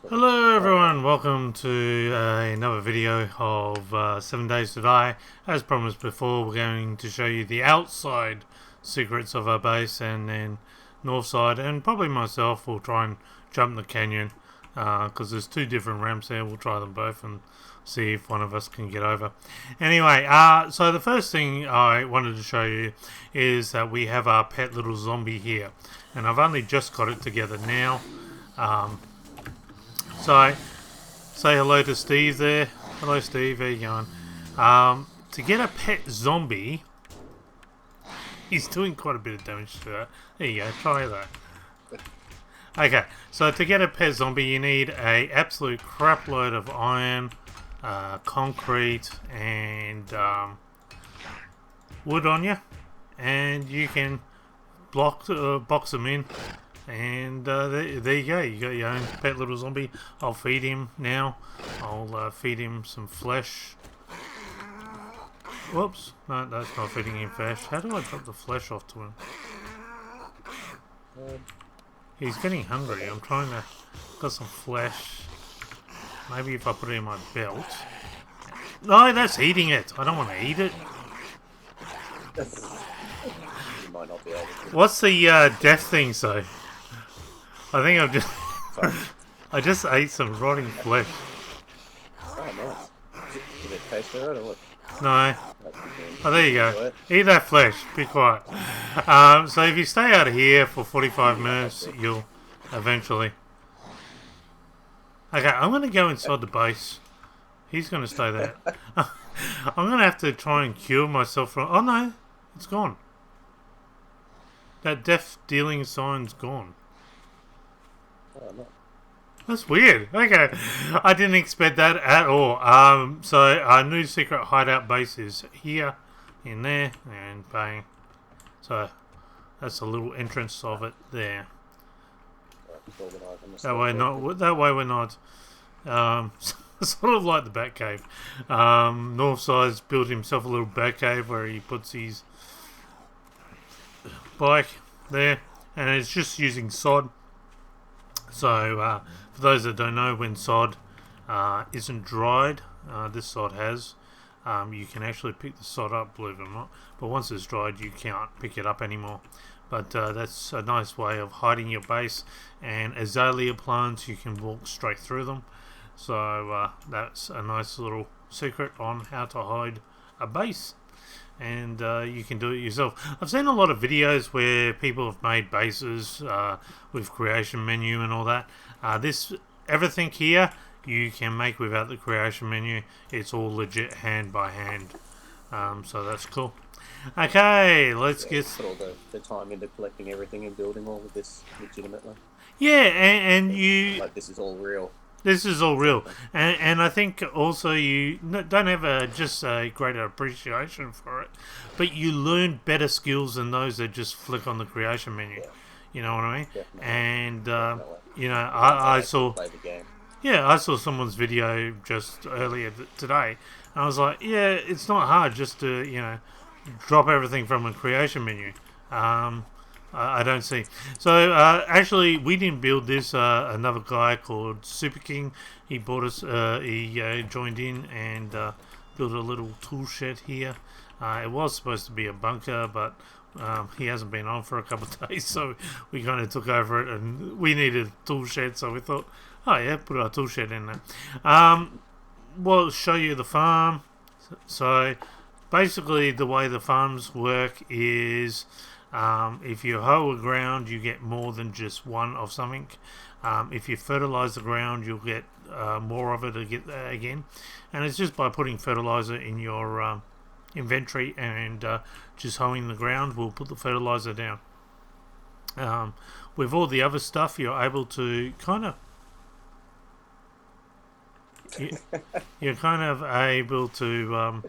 Hello everyone, welcome to another video of 7 Days to Die. As promised before, we're going to show you the outside secrets of our base, and then north side, and probably myself will try and jump the canyon because there's two different ramps there. We'll try them both and see if one of us can get over. Anyway, so the first thing I wanted to show you is that we have our pet little zombie here, and I've only just got it together now. So, say hello to Steve there. Hello Steve, how you going? To get a pet zombie, he's doing quite a bit of damage to that. There you go, try that. Okay, so to get a pet zombie you need a absolute crap load of iron, concrete and wood on you. And you can box them in. And there you go, you got your own pet little zombie. I'll feed him now. I'll feed him some flesh. Whoops, no, that's not feeding him flesh. How do I drop the flesh off to him? He's getting hungry. I'm trying to got some flesh. Maybe if I put it in my belt. No, that's eating it. I don't want to eat it. Might not be able to. What's the death thing say? I think I've just I just ate some rotting flesh. Oh, nice. Did it taste alright or what? No. Oh, there you go. Eat that flesh. Be quiet. So if you stay out of here for 45 minutes, you'll eventually... Okay, I'm going to go inside the base. He's going to stay there. I'm going to have to try and cure myself from... Oh, no. It's gone. That death dealing sign's gone. Oh, no. That's weird. Okay, I didn't expect that at all. So our new secret hideout base is here, in there, and bang. So that's a little entrance of it there. That way, we're not. Sort of like the Batcave. Northside's built himself a little Batcave where he puts his bike there, and it's just using sod. So, for those that don't know, when sod isn't dried, this sod has, you can actually pick the sod up, believe it or not. But once it's dried, you can't pick it up anymore. But that's a nice way of hiding your base. And azalea plants, you can walk straight through them. So, that's a nice little secret on how to hide a base. And you can do it yourself. I've seen a lot of videos where people have made bases with creation menu and all that. Everything here you can make without the creation menu. It's all legit hand by hand. So that's cool. Okay, let's get... Put all the time into collecting everything and building all of this legitimately. Yeah, and you... Like, this is all real. This is all real, and I think also you don't have just a greater appreciation for it, but you learn better skills than those that just flick on the creation menu. Yeah. You know what I mean? Definitely. And Definitely. you know, I saw Play the game. I saw someone's video just earlier today, and I was like, yeah, it's not hard just to drop everything from a creation menu. I don't see. So actually, we didn't build this. Another guy called Super King, he bought us. He joined in and built a little tool shed here. It was supposed to be a bunker, but he hasn't been on for a couple of days, so we kind of took over it, and we needed a tool shed, so we thought, oh yeah, put our tool shed in there. We'll show you the farm. So basically, the way the farms work is. If you hoe the ground, you get more than just one of something. If you fertilize the ground, you'll get more of it again. And it's just by putting fertilizer in your inventory and just hoeing the ground will put the fertilizer down. With all the other stuff, you're able to kind of... You're kind of able to...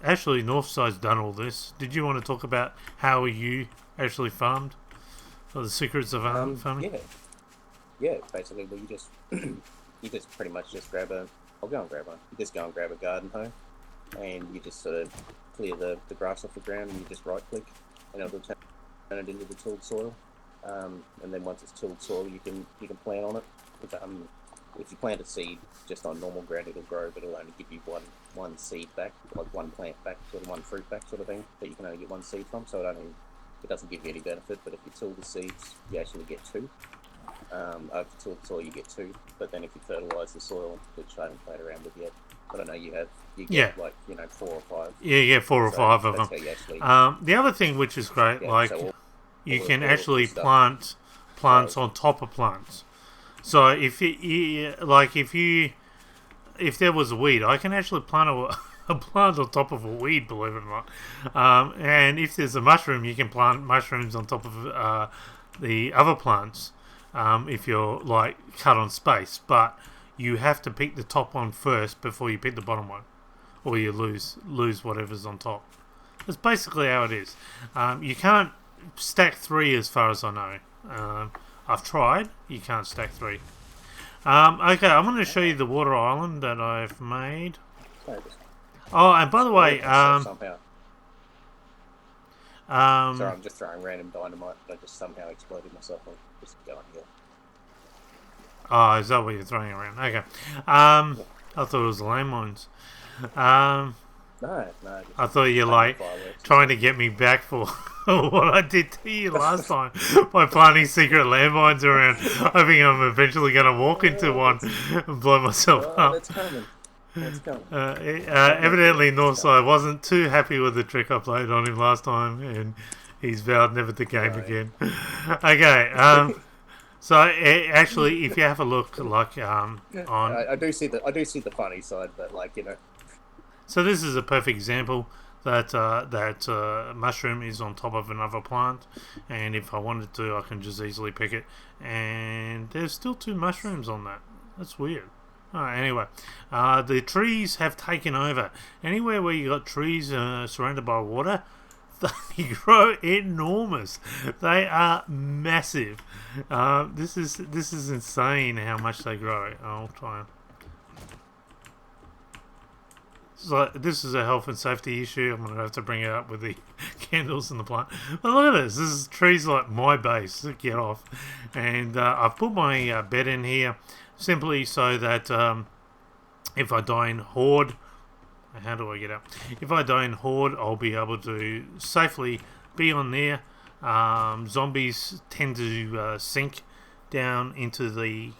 Actually, Northside's done all this. Did you want to talk about how you actually farmed? Or the secrets of farming? Yeah. Basically, you just pretty much just grab a. I'll go and grab one. You just go and grab a garden hoe, and you just sort of clear the grass off the ground, and you just right click, and it'll turn it into the tilled soil. and then once it's tilled soil, you can plant on it. If you plant a seed just on normal ground, it'll grow, but it'll only give you one seed back, like one plant back, sort of one fruit back, sort of thing. But you can only get one seed from, so it doesn't give you any benefit. But if you till the seeds, you actually get two. Over tilled soil, you get two. But then if you fertilise the soil, which I haven't played around with yet, but I know you get like 4 or 5. Yeah, you get 4 or 5 of them. Actually, the other thing which is great, you can actually plant plants on top of plants. So if there was a weed, I can actually plant a plant on top of a weed, believe it or not. And if there's a mushroom, you can plant mushrooms on top of the other plants if you're like cut on space. But you have to pick the top one first before you pick the bottom one, or you lose whatever's on top. That's basically how it is. You can't stack 3 as far as I know. I've tried. You can't stack 3. Okay, I'm going to show you the water island that I've made. Oh, and by the way, sorry, I'm just throwing random dynamite, but I just somehow exploded myself. I'm just going here. Oh, is that what you're throwing around? Okay. I thought it was landmines. No. I thought you like trying to get me back for what I did to you last time by planting secret landmines around. I think I'm eventually going to walk into one and blow myself up. That's coming. Evidently, Northside wasn't too happy with the trick I played on him last time, and he's vowed never to game again. Okay. So actually, if you have a look, like on, I do see the funny side, but like So this is a perfect example that mushroom is on top of another plant, and if I wanted to, I can just easily pick it. And there's still 2 mushrooms on that. That's weird. Anyway, the trees have taken over. Anywhere where you got trees surrounded by water, they grow enormous. They are massive. This is insane how much they grow. I'll try and... So this is a health and safety issue. I'm going to have to bring it up with the candles and the plant. But look at this. This is trees like my base. Get off. And I've put my bed in here simply so that if I die in Horde... How do I get up? If I die in Horde, I'll be able to safely be on there. Zombies tend to sink down into the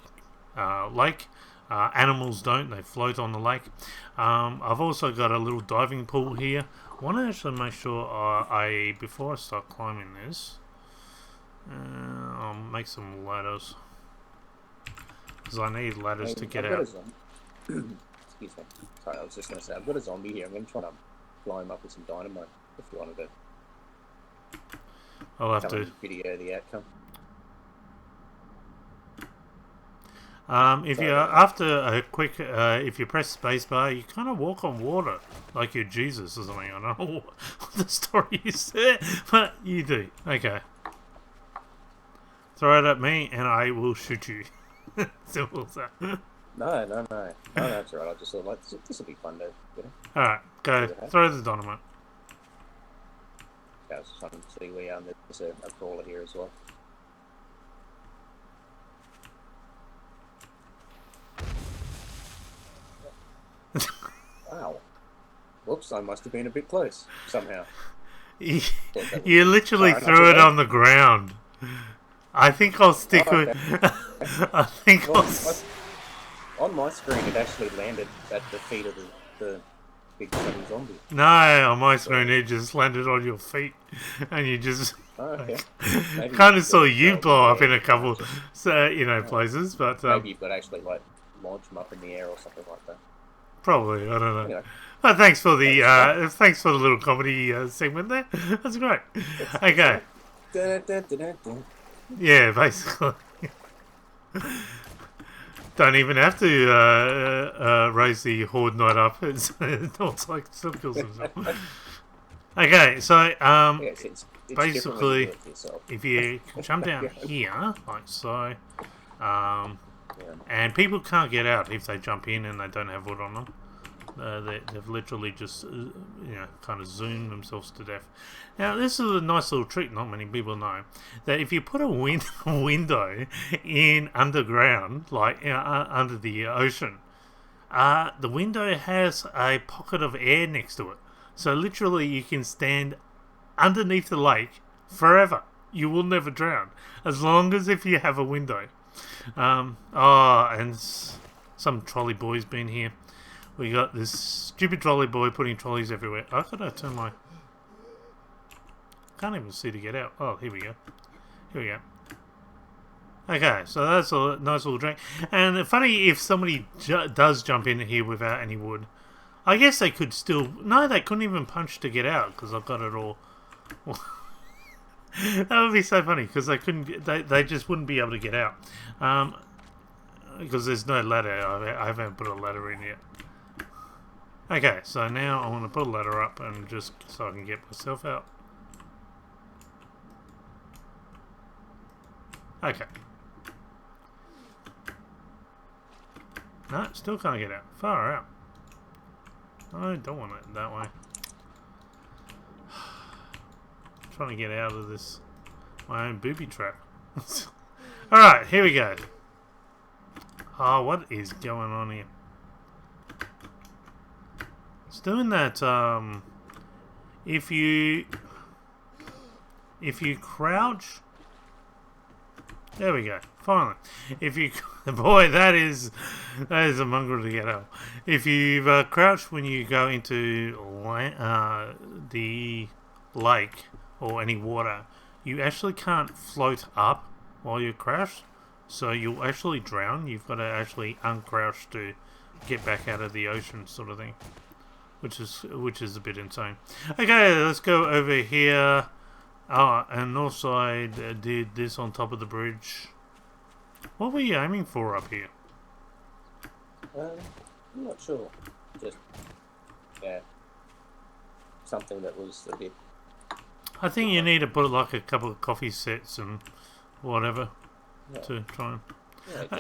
lake. Animals don't. They float on the lake. I've also got a little diving pool here. I want to actually make sure before I start climbing this, I'll make some ladders. Because I need ladders to get out. Excuse me. Sorry, I was just going to say, I've got a zombie here. I'm going to try to blow him up with some dynamite if you wanted to. I'll have to video the outcome. If you after a quick, if you press spacebar, you kind of walk on water like you're Jesus or something. I don't know what the story is there, but you do. Okay, throw it at me and I will shoot you. Simple as that. No, that's alright. I just thought, like, this will be fun to, All right, go throw the dynamite. Okay, I was just trying to see where there's a crawler here as well. Wow. Whoops, I must have been a bit close, somehow. You literally threw it on the ground. I think I'll stick with... I think on my screen, it actually landed at the feet of the big funny zombie. No, on my screen, it just landed on your feet. And you just... kind of saw you blow up in a couple, places, but... maybe you've got to actually, like, launch them up in the air or something like that. Probably, I don't know. Anyway. But thanks for the little comedy segment there. That's great. Okay. Yeah, basically. Don't even have to raise the Horde Knight up. It's like still kills himself. Okay, so it's basically, if you jump down here, like so, and people can't get out if they jump in and they don't have wood on them. They've literally just, kind of zoomed themselves to death. Now, this is a nice little trick not many people know. That if you put a window in underground, like under the ocean, the window has a pocket of air next to it. So literally you can stand underneath the lake forever. You will never drown. As long as if you have a window. And some trolley boy's been here. We got this stupid trolley boy putting trolleys everywhere. I gotta turn my... Can't even see to get out. Oh, here we go. Here we go. Okay, so that's a nice little drink. And funny if somebody does jump in here without any wood. I guess they could still... No, they couldn't even punch to get out because I've got it all... That would be so funny because they couldn't... They just wouldn't be able to get out. Because there's no ladder. I haven't put a ladder in yet. Okay, so now I want to put a ladder up and just so I can get myself out. Okay. No, still can't get out. Far out. I don't want it that way. Trying to get out of this, my own booby trap. Alright, here we go. Oh, what is going on here? It's doing that, if you crouch, there we go, finally. If you, boy, that is a mongrel to get out. If you've crouched when you go into the lake or any water, you actually can't float up while you're crouched, so you'll actually drown. You've got to actually uncrouch to get back out of the ocean, sort of thing. Which is a bit insane. Okay, let's go over here. And Northside did this on top of the bridge. What were you aiming for up here? I'm not sure. Just, yeah, something that was a bit... I think you need to put like a couple of coffee sets and whatever to try and... Yeah,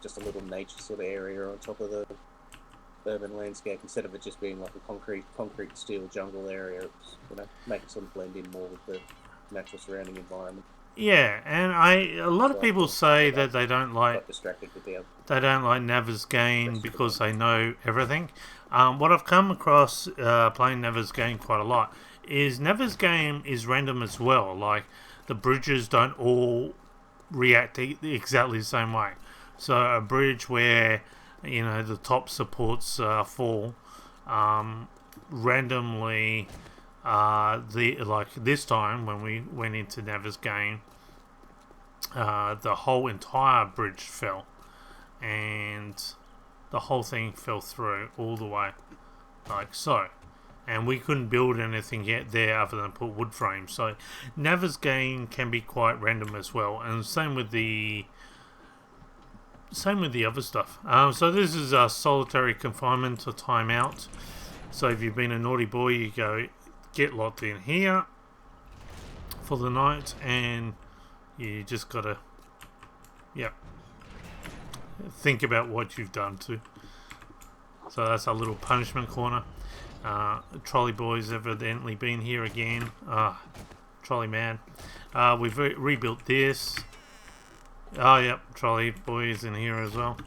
just a little nature sort of area on top of the urban landscape, instead of it just being like a concrete steel jungle area. It's, make it sort of blend in more with the natural surrounding environment. Yeah, and a lot of people say that they don't like Navezgane because they know everything. What I've come across playing Navezgane quite a lot is Navezgane is random as well. Like the bridges don't all react exactly the same way. So a bridge where the top supports fall randomly. Like this time when we went into Navezgane, the whole entire bridge fell, and the whole thing fell through all the way, like so. And we couldn't build anything yet there other than put wood frames. So Navezgane can be quite random as well, and same with the other stuff. So this is a solitary confinement or timeout. So if you've been a naughty boy, you go get locked in here for the night, and you just gotta, think about what you've done too. So that's a little punishment corner. Trolley boys evidently been here again. Trolley man. We've rebuilt this. Oh, yep, trolley boy is in here as well.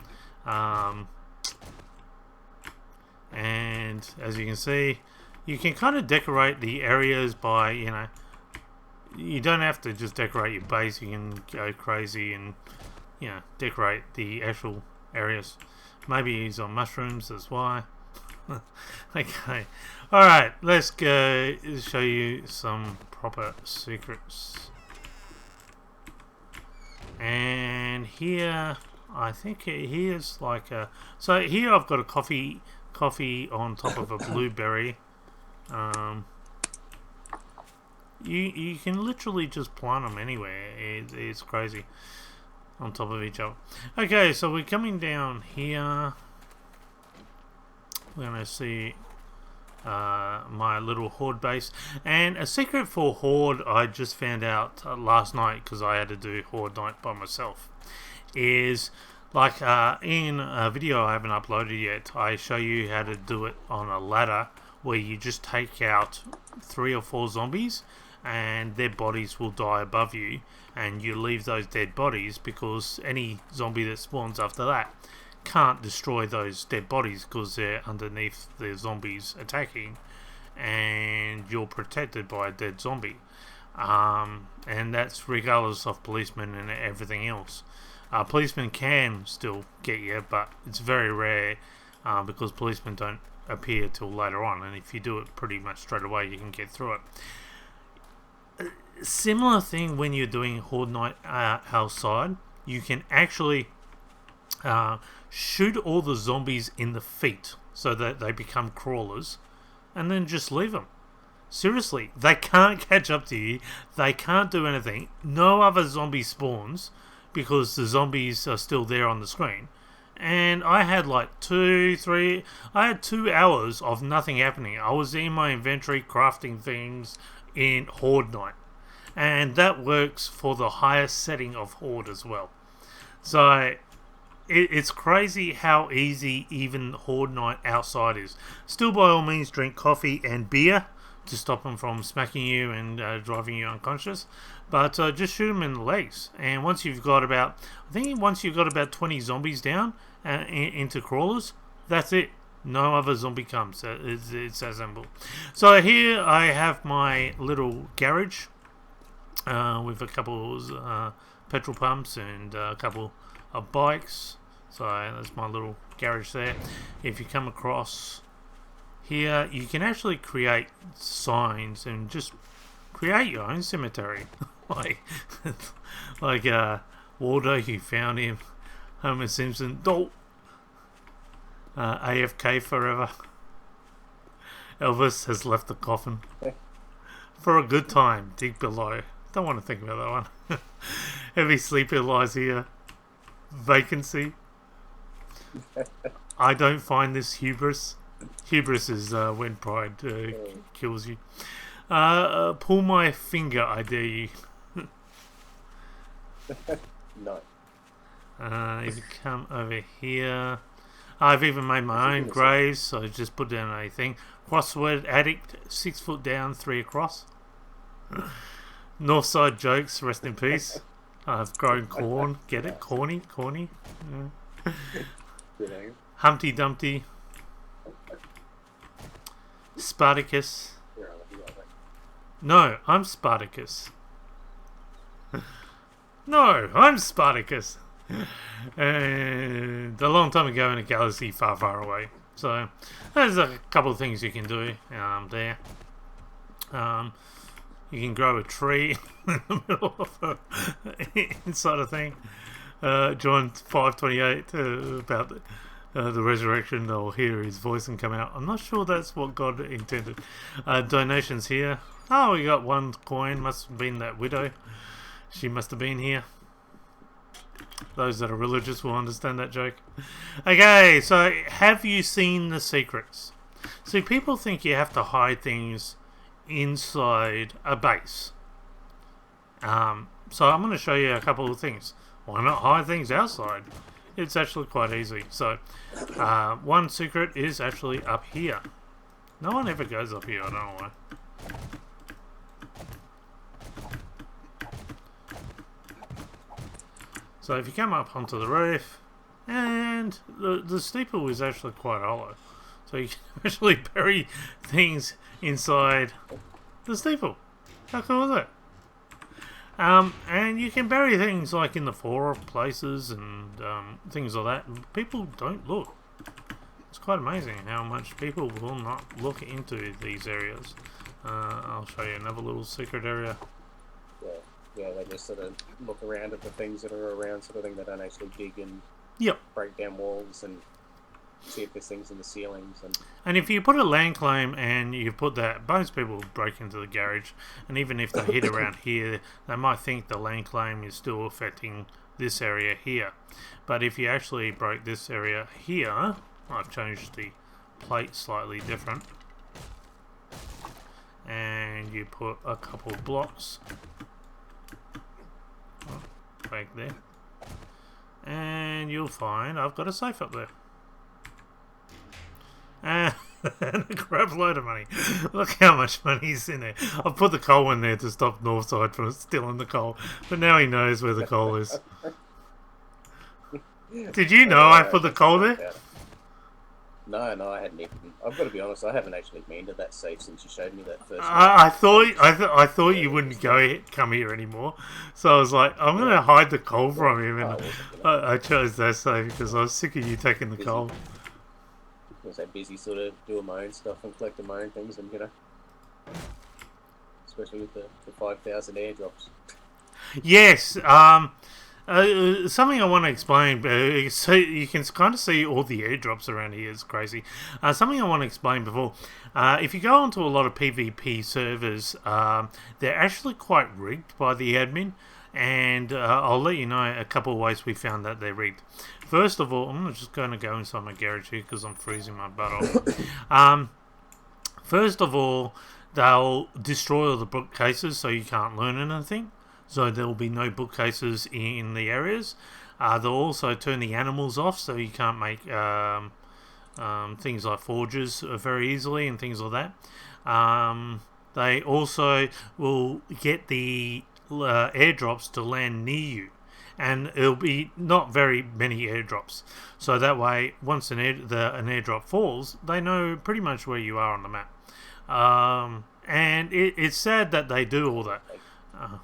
And as you can see, you can kind of decorate the areas by, you don't have to just decorate your base. You can go crazy and, decorate the actual areas. Maybe he's on mushrooms, that's why. Okay. Alright, let's go show you some proper secrets. And here, I think here's like a... So here I've got a coffee on top of a blueberry. You can literally just plant them anywhere. It's crazy. On top of each other. Okay, so we're coming down here. We're going to see my little horde base. And a secret for horde I just found out last night, because I had to do horde night by myself, is Like in a video I haven't uploaded yet, I show you how to do it on a ladder where you just take out 3 or 4 zombies and their bodies will die above you, and you leave those dead bodies because any zombie that spawns after that can't destroy those dead bodies because they're underneath the zombies attacking, and you're protected by a dead zombie. And that's regardless of policemen and everything else. Policemen can still get you, but it's very rare because policemen don't appear till later on, and if you do it pretty much straight away, you can get through it. Similar thing when you're doing Horde Night outside, you can actually shoot all the zombies in the feet so that they become crawlers, and then just leave them. Seriously, they can't catch up to you, they can't do anything, no other zombie spawns because the zombies are still there on the screen. And I had like 2 hours of nothing happening. I was in my inventory crafting things in Horde Night, and that works for the highest setting of Horde as well. So it's crazy how easy even Horde Night outside is. Still, by all means, drink coffee and beer to stop them from smacking you and driving you unconscious, but just shoot them in the legs. And once you've got about 20 zombies down into crawlers, that's it. No other zombie comes. It's that simple. So here I have my little garage with a couple of petrol pumps and a couple of bikes. So that's my little garage there. If you come across here, you can actually create signs and just create your own cemetery. like Waldo, you found him. Homer Simpson, AFK forever. Elvis has left the coffin. For a good time, dig below. Don't want to think about that one. Heavy sleeper lies here. Vacancy. I don't find this hubris. Hubris is when pride kills you. Pull my finger, I dare you. No. If you come over here, I've even made my own graves, so I just put down a thing. Crossword addict, 6 foot down, 3 across. Northside jokes, rest in peace. I've grown corn, get it? Corny. Yeah. Humpty Dumpty. Spartacus. No, I'm Spartacus. No, I'm Spartacus. And a long time ago in a galaxy far, far away. So there's a couple of things you can do there. You can grow a tree in the middle of inside a thing. John 5:28 about the resurrection. They'll hear his voice and come out. I'm not sure that's what God intended. Donations here. Oh, we got 1 coin. Must have been that widow. She must have been here. Those that are religious will understand that joke. Okay, so have you seen The Secrets? See, people think you have to hide things inside a base. So I'm going to show you a couple of things. Why not hide things outside? It's actually quite easy. So, one secret is actually up here. No one ever goes up here, I don't know why. So if you come up onto the roof, and the steeple is actually quite hollow, so you can actually bury things inside the steeple. How cool is that? And you can bury things like in the floor of places and things like that. People don't look. It's quite amazing how much people will not look into these areas. I'll show you another little secret area. Yeah, they just sort of look around at the things that are around, sort of thing. They don't actually dig and break down walls and see if there's things in the ceilings. And if you put a land claim and you put that, most people break into the garage, and even if they hit around here, they might think the land claim is still affecting this area here. But if you actually break this area here, I've changed the plate slightly different, and you put a couple of blocks back there, and you'll find I've got a safe up there. And a crap load of money. Look how much money's in there. I've put the coal in there to stop Northside from stealing the coal. But now he knows where the coal is. Did you know I put the coal there? No, I hadn't even. I've got to be honest. I haven't actually been to that safe since you showed me that first. I thought you wouldn't come here anymore, so I was like, I'm gonna hide the coal from him, and I chose that safe because I was sick of you taking the coal. I was so busy sort of doing my own stuff and collecting my own things, and especially with the 5,000 airdrops. Yes. Something I want to explain, so you can kind of see all the airdrops around here. It's crazy. Something I want to explain before. If you go onto a lot of PvP servers, they're actually quite rigged by the admin, and I'll let you know a couple of ways we found that they're rigged. First of all, I'm just going to go inside my garage here because I'm freezing my butt off. First of all, they'll destroy all the bookcases so you can't learn anything. So there will be no bookcases in the areas. They'll also turn the animals off so you can't make things like forges very easily and things like that. They also will get the airdrops to land near you. And it'll be not very many airdrops. So that way, once an airdrop falls, they know pretty much where you are on the map. And it's sad that they do all that. I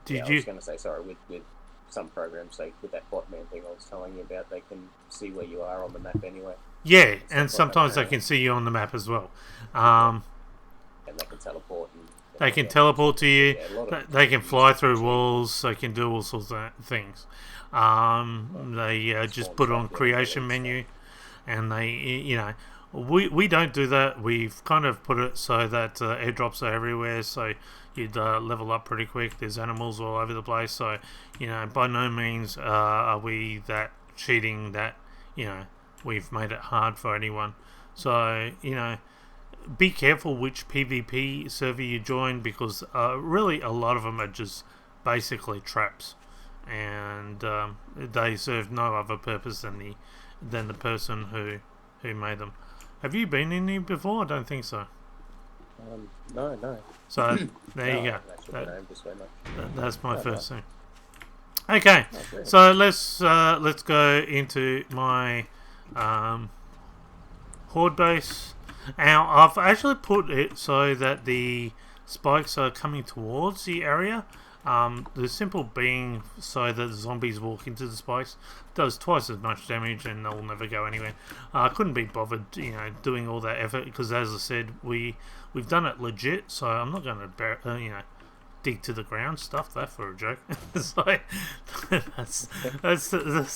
was going to say, sorry, with some programs, like with that botman thing I was telling you about, they can see where you are on the map anyway. Yeah, and sometimes they can see you on the map as well. And they can teleport. They can teleport to you. They can fly through walls. They can do all sorts of things. They just put on creation menu, and they, we don't do that. We've kind of put it so that airdrops are everywhere, so you'd level up pretty quick. There's animals all over the place, so by no means are we that cheating that we've made it hard for anyone. So be careful which PvP server you join, because really a lot of them are just basically traps, and they serve no other purpose than the person who made them. Have you been in here before? I don't think so. No. So there you go. That's my first thing. Okay, so let's go into my horde base. Now I've actually put it so that the spikes are coming towards the area. The simple being so that the zombies walk into the spikes does twice as much damage, and they'll never go anywhere. I couldn't be bothered, doing all that effort, because as I said, we've done it legit. So I'm not going to, dig to the ground, stuff that for a joke. So that's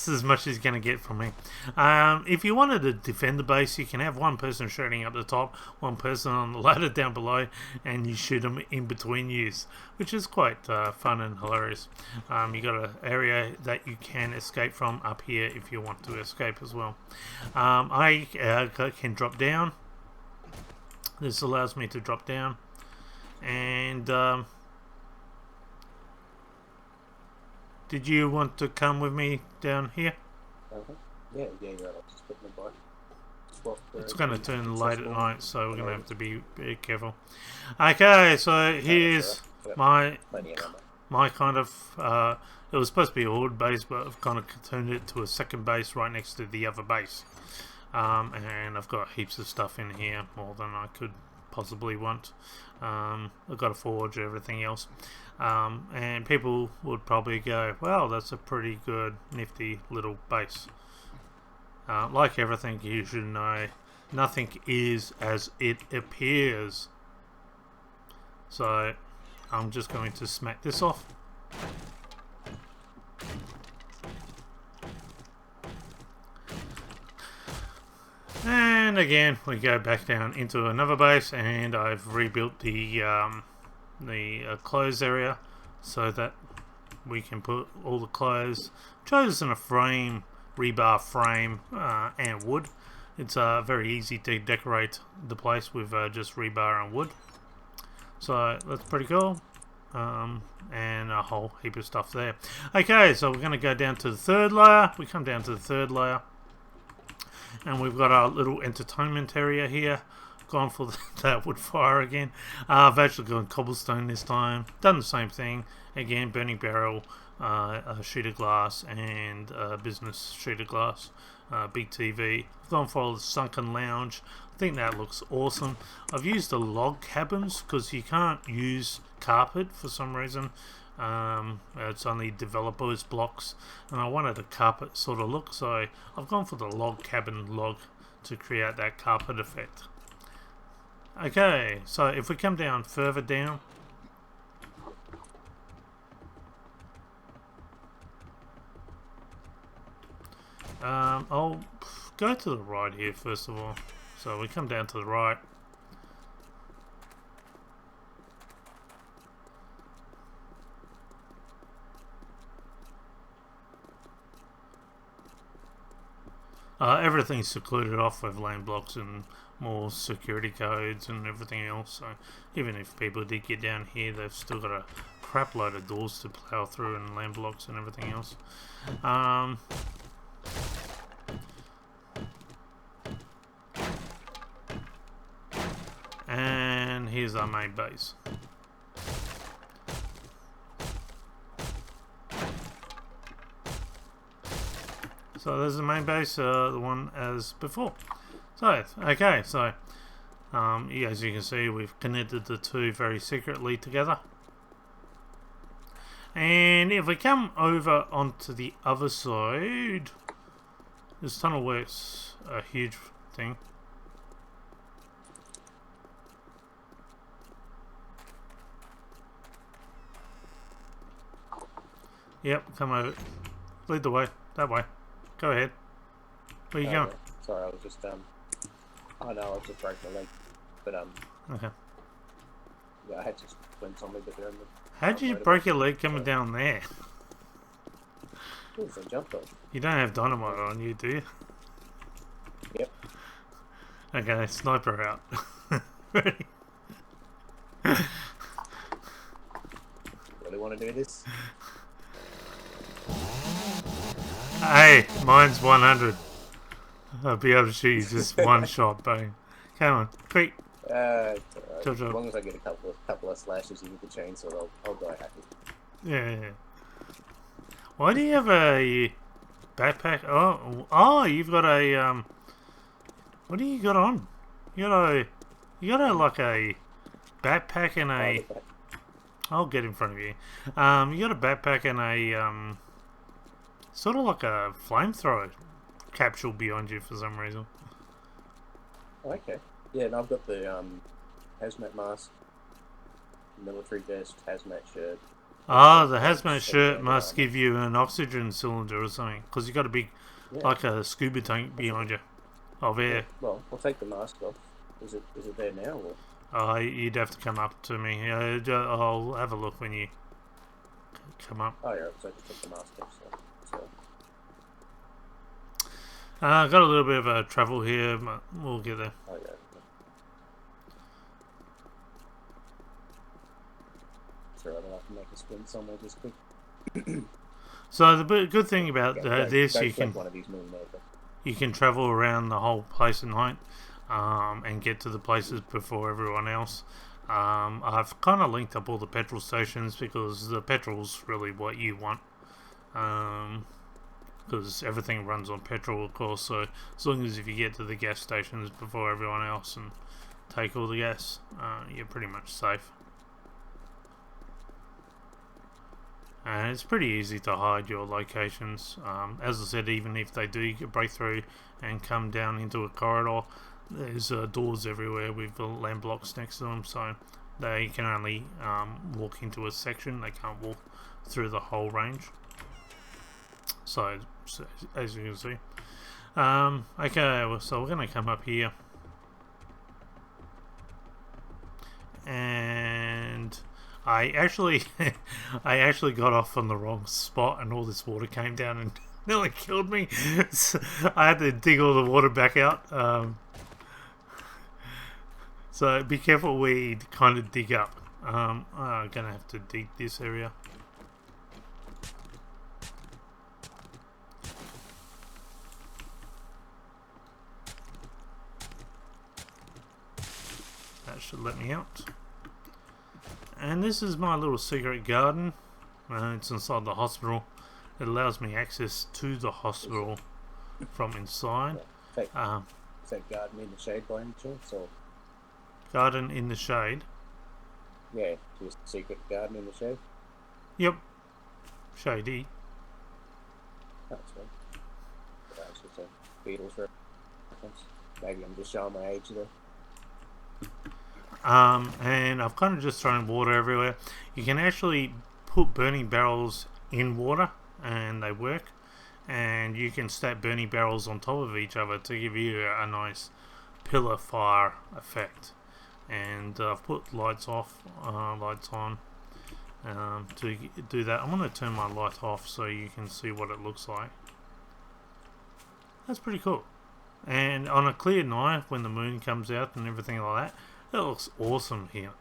as much as you're going to get from me. If you wanted to defend the base, you can have one person shooting up the top, one person on the ladder down below, and you shoot them in between yous, which is quite fun and hilarious. You got an area that you can escape from up here if you want to escape as well. I can drop down. This allows me to drop down, and did you want to come with me down here? Yeah, I'll just put in the bike. It's going to turn late at night, so we're going to have to be careful. Okay, so here's my kind of... it was supposed to be a horde base, but I've kind of turned it to a second base right next to the other base. And I've got heaps of stuff in here, more than I could possibly want. I've got a forge, everything else. And people would probably go, well, that's a pretty good, nifty little base. Like everything, you should know, nothing is as it appears. So I'm just going to smack this off. And again, we go back down into another base, and I've rebuilt the clothes area so that we can put all the clothes. Chosen a frame, rebar frame, and wood. It's very easy to decorate the place with just rebar and wood. So that's pretty cool. and a whole heap of stuff there. Okay, so we're going to go down to the third layer. We come down to the third layer, and we've got our little entertainment area here. Gone for that wood fire again. I've actually gone cobblestone this time. Done the same thing again. Burning barrel, a sheet of glass, and a business sheet of glass. Big TV. I've gone for the sunken lounge. I think that looks awesome. I've used the log cabins because you can't use carpet for some reason. It's only developers blocks, and I wanted a carpet sort of look, so I've gone for the log cabin log to create that carpet effect. Okay, so if we come down further down, I'll go to the right here first of all. So we come down to the right. Everything's secluded off with land blocks and more security codes and everything else, so even if people did get down here, they've still got a crap load of doors to plow through and land blocks and everything else. And here's our main base. So there's the main base, the one as before. So, okay, so as you can see, we've connected the two very secretly together. And if we come over onto the other side, this tunnel works a huge thing. Yep, come over. Lead the way. That way. Go ahead. Where you going? Sorry, I was just I know I was just breaking a leg, but Okay. Yeah, I had just splints on me, but they're in the. How'd you break your leg coming down there? Ooh, some jump off. You don't have dynamite on you, do you? Yep. Okay, sniper out. Ready? Really want to do this? Hey, mine's 100. I'll be able to shoot you just one shot, bang. Come on, quick. As Chop, chop. long as I get a couple of slashes with the chainsaw, I'll die happy. Yeah. Why do you have a backpack? Oh, you've got a what do you got on? You got a like a backpack and a. I'll get in front of you. You got a backpack and a sort of like a flamethrower capsule behind you for some reason. Oh, okay. Yeah, and I've got the hazmat mask, military vest, hazmat shirt. Oh, the hazmat shirt must give you an oxygen cylinder or something, because you got a big, like a scuba tank behind you, of air. Yeah. Well, I'll take the mask off. Is it there now? Or? Oh, you'd have to come up to me. I'll have a look when you come up. Oh yeah, so I just took the mask off. So. Got a little bit of a travel here, but we'll get there. Oh yeah. Sure, I don't have to make a sprint somewhere just quick. So the good thing about this, go you can one of these millimeter. You can travel around the whole place at night and get to the places before everyone else. I've kind of linked up all the petrol stations because the petrol's really what you want. Because everything runs on petrol, of course, so as long as if you get to the gas stations before everyone else and take all the gas, you're pretty much safe. And it's pretty easy to hide your locations. As I said, even if they do break through and come down into a corridor, there's doors everywhere with land blocks next to them, so they can only walk into a section. They can't walk through the whole range. So as you can see. Okay, so we're going to come up here. And I actually got off on the wrong spot, and all this water came down and nearly killed me. So I had to dig all the water back out. So be careful where you kind of dig up, I'm gonna have to dig this area. That should let me out. And this is my little secret garden. It's inside the hospital. It allows me access to the hospital from inside. Is that garden in the shade by any chance? Or? Garden in the shade. Yeah, just secret garden in the shade. Yep. Shady. That's right. That's just a Beatles reference. Maybe I'm just showing my age there. And I've kind of just thrown water everywhere. You can actually put burning barrels in water and they work, and you can stack burning barrels on top of each other to give you a nice pillar fire effect. And I've put lights off, lights on to do that. I'm going to turn my light off so you can see what it looks like. That's pretty cool. And on a clear night when the moon comes out and everything like that, it looks awesome here.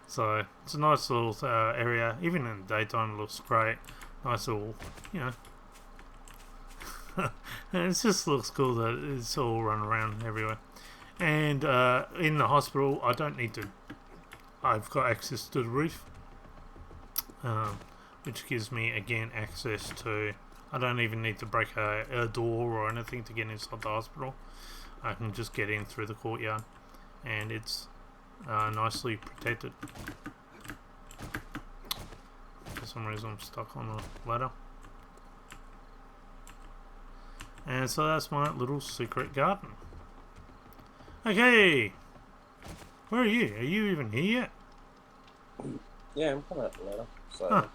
So it's a nice little area. Even in the daytime it looks great. Nice little, you know. And it just looks cool that it's all run around everywhere. And in the hospital I don't need to, I've got access to the roof, which gives me again access to, I don't even need to break a door or anything to get inside the hospital. I can just get in through the courtyard and it's nicely protected. For some reason I'm stuck on the ladder. And so that's my little secret garden. Okay, where are you? Are you even here yet? Yeah, I'm coming up the ladder. So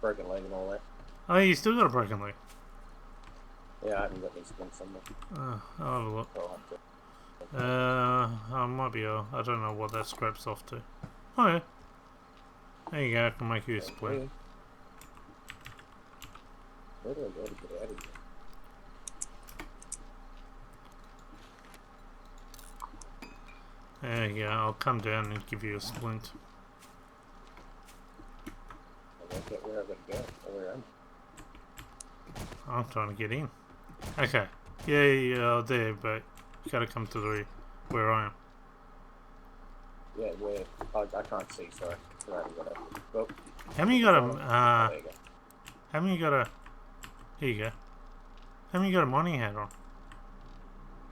broken leg and all that. Oh, you still got a broken leg? Yeah, I haven't got any splints on there. I'll have a look. I might be able, I don't know what that scraps off to. Oh yeah. There you go, I can make you a splint. Where do I go to get out of here? There you go, I'll come down and give you a splint. I don't get where I've got to go, or where am I? I'm trying to get in. Okay. Yeah, there, but you gotta come to the where I am. Yeah, where? I can't see, sorry. I haven't got a... Well, Haven't you got a... there you go. haven't you got a... Here you go. Haven't you got a mining hat on?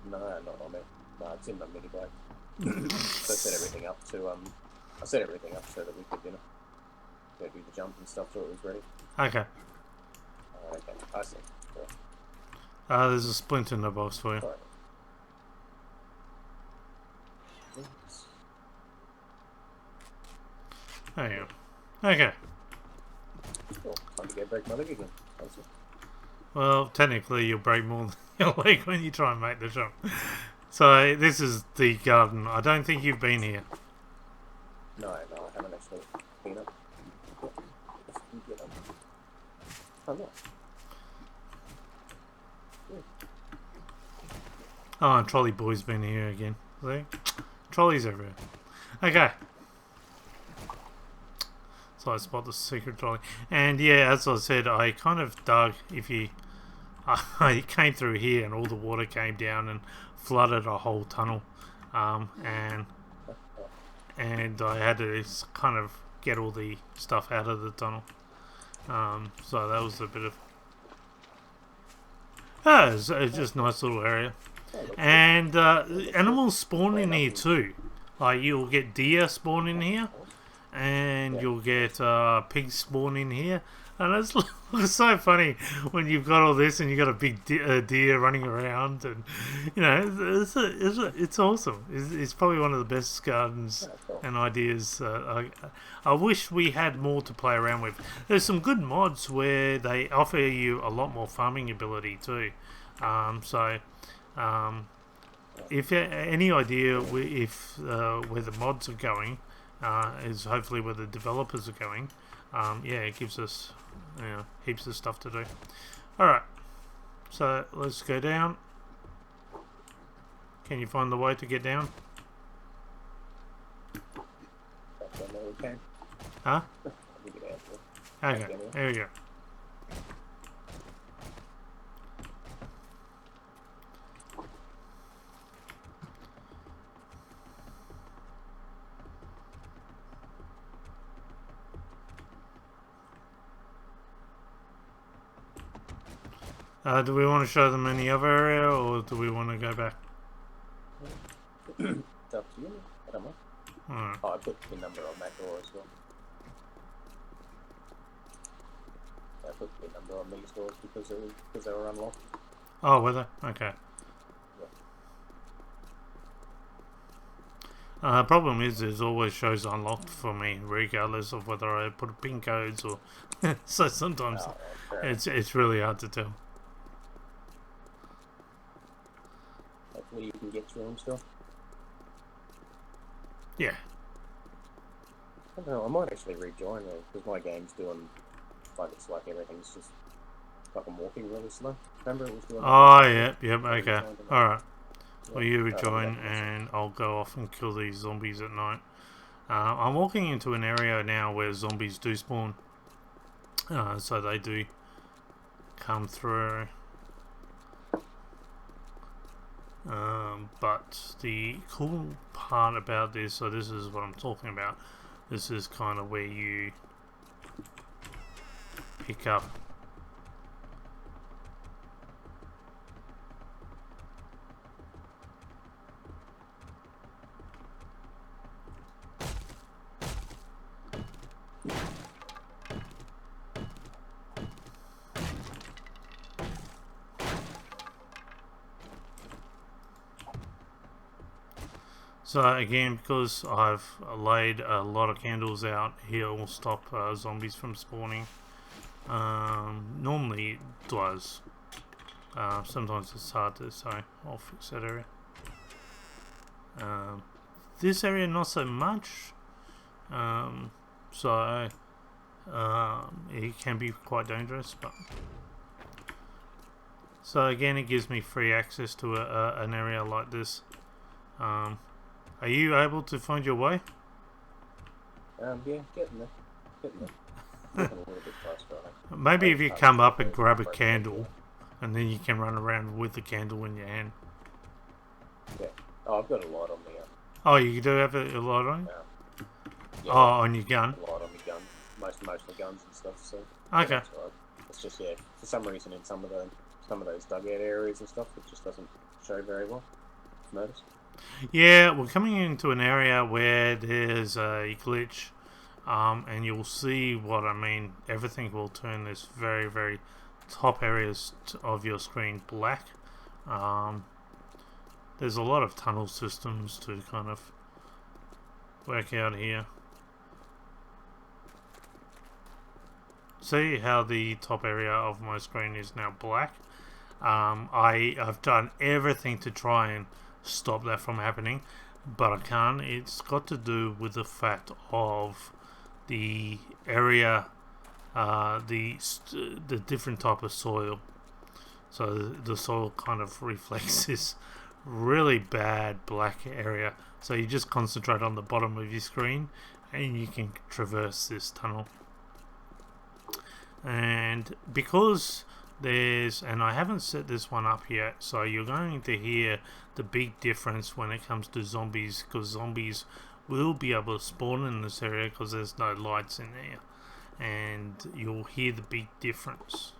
No, not on there. No, it's in my mini bike. So I set everything up to, I set everything up so that we could, you know, go do the jump and stuff so it was ready. Okay. Okay, I see. Cool. There's a splint in the box for you. Right. There you go. Okay. Cool. Time to go break my leg again. That's it. Well, technically you'll break more than your leg when you try and make the jump. So, this is the garden. I don't think you've been here. No, I haven't actually been up. Oh, no. Oh, and Trolley Boy's been here again. See? Trolleys everywhere. Okay. So I spot the secret trolley. And yeah, as I said, I kind of dug, I came through here and all the water came down and flooded a whole tunnel. And I had to kind of get all the stuff out of the tunnel. So that was a bit of... it's just a nice little area. And animals spawn in here too. Like you'll get deer spawn in here, and you'll get pigs spawn in here, and it's so funny when you've got all this and you've got a big deer running around, and you know it's awesome. It's probably one of the best gardens and ideas. I wish we had more to play around with. There's some good mods where they offer you a lot more farming ability too. If any idea if where the mods are going is hopefully where the developers are going, yeah, it gives us heaps of stuff to do. Alright, so let's go down. Can you find the way to get down? I don't know we can. Huh? I'll give it out there. Okay, there we go. Do we want to show them any other area, or do we want to go back? It's up to you. I don't know. Alright. Oh, I put the number on that door as well. I put the number on these doors because they were unlocked. Oh, were they? Okay. Problem is, it always shows unlocked for me, regardless of whether I put pin codes or. So sometimes it's really hard to tell. Hopefully you can get through them still. Yeah. I don't know, I might actually rejoin it because my game's doing it's like everything's just fucking walking really slow. Remember it was doing. Oh, yep, okay. Alright. Yeah. Well, you rejoin and I'll go off and kill these zombies at night. I'm walking into an area now where zombies do spawn. So they do come through. But the cool part about this, so this is what I'm talking about. This is kind of where you pick up So again, because I've laid a lot of candles out here, will stop zombies from spawning. Normally it does. Sometimes it's hard to say. I'll fix that area. This area not so much. So it can be quite dangerous, but so again, it gives me free access to an area like this. Are you able to find your way? Yeah, getting there. Getting there. Getting a little bit faster, I think. Maybe if you come up and grab a candle, and then you can run around with the candle in your hand. Yeah. Oh, I've got a light on me. Oh, you do have a light on? Yeah, oh, on your gun? A light on my gun. Most of my guns and stuff, so... Okay. That's right. It's just, yeah, for some reason in some of those dugout areas and stuff, it just doesn't show very well. Notice? Yeah, we're coming into an area where there's a glitch, and you'll see what I mean. Everything will turn this very, very top areas of your screen black. There's a lot of tunnel systems to kind of work out here. See how the top area of my screen is now black? I've done everything to try and stop that from happening, but I can't. It's got to do with the fact of the area, the different type of soil. So the soil kind of reflects this really bad black area. So you just concentrate on the bottom of your screen, and you can traverse this tunnel. And because and I haven't set this one up yet, so you're going to hear the big difference when it comes to zombies, because zombies will be able to spawn in this area because there's no lights in there, and you'll hear the big difference.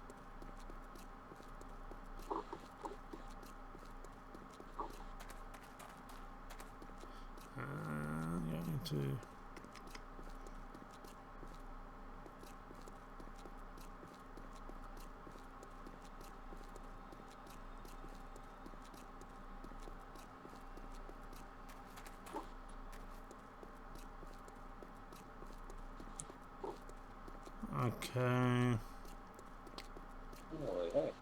Going to okay. Holy heck.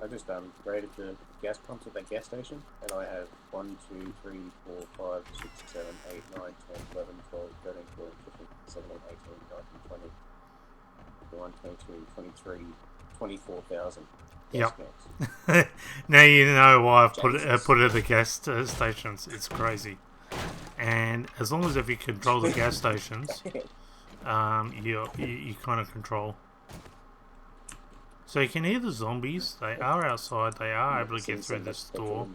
I just graded the gas pumps at that gas station, and I have 1, 2, 3, 4, 5, 6, 7, 8, 9, 10, 11, 12, 13, 14, 15, 17, 18, 19, 20, 21, 22, 23, 24,000 gas cans. Now you know why I've put it at the gas stations. It's crazy. and as long as if you control the gas stations, you kind of control. So you can hear the zombies. They are outside. They are able to get through this door.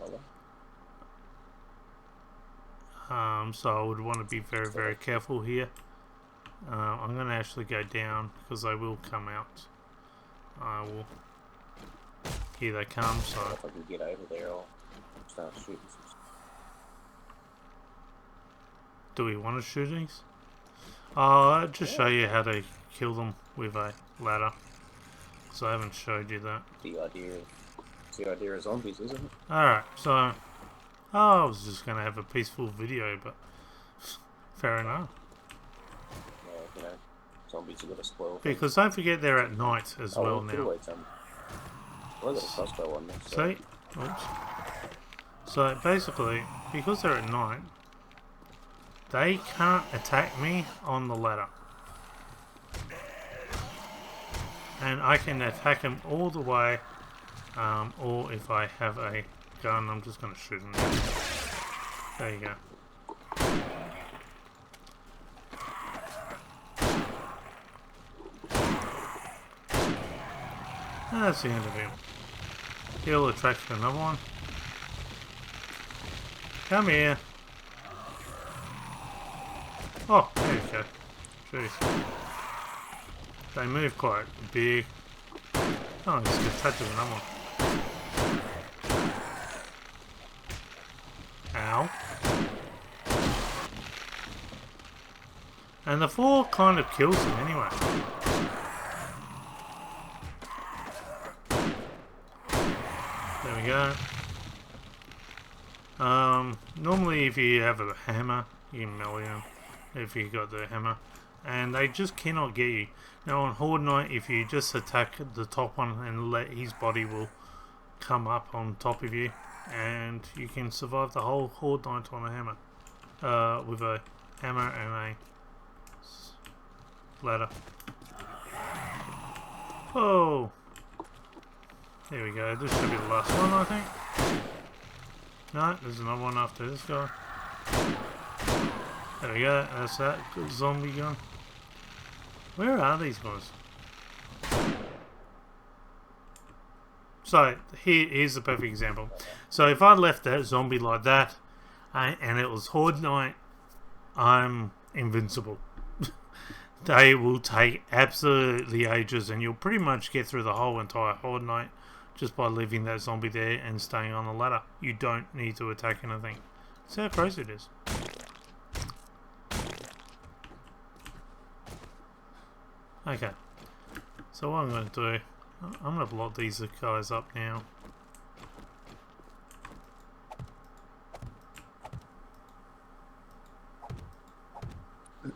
So I would want to be very, very careful here. I'm going to actually go down because they will come out. I will. Here they come. So if I can get over there, I'll start shooting some. Do we want to shoot these? I'll just show you how to kill them with a ladder. So I haven't showed you that. It's the idea of zombies, isn't it? Alright, so I was just going to have a peaceful video, but fair enough. Yeah, you know, zombies have got to spoil things. Because don't forget they're at night as well now. Well, I've got a crossbow on this. See? Oops. So basically, because they're at night, they can't attack me on the ladder. And I can attack them all the way, or if I have a gun, I'm just going to shoot them. There you go. That's the end of him. He'll attract another one. Come here. Oh, there you go. Jeez. They move quite big. Oh, just get touched with another one. Ow. And the 4 kind of kills them anyway. There we go. Normally if you have a hammer, you can melee them if you got the hammer. And they just cannot get you. Now on Horde Night, if you just attack the top one and let his body will come up on top of you, and you can survive the whole Horde Night on a hammer. With a hammer and a ladder. Oh! There we go, this should be the last one I think. No, there's another one after this guy. There we go, that's that. Good zombie gun. Where are these guys? So, here's the perfect example. So if I left that zombie like that, and it was Horde Night, I'm invincible. They will take absolutely ages, and you'll pretty much get through the whole entire Horde Night just by leaving that zombie there and staying on the ladder. You don't need to attack anything. See how crazy it is. Okay, so what I'm going to do, I'm going to block these guys up now.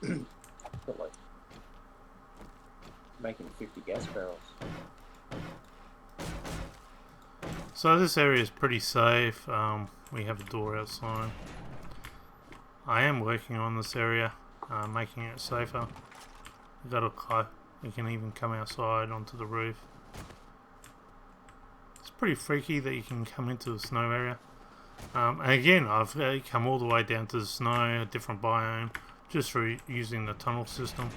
Got like making 50 gas barrels. So this area is pretty safe. We have a door outside. I am working on this area, making it safer. We've got a car. You can even come outside onto the roof. It's pretty freaky that you can come into the snow area. And again, I've come all the way down to the snow, a different biome, just through using the tunnel system.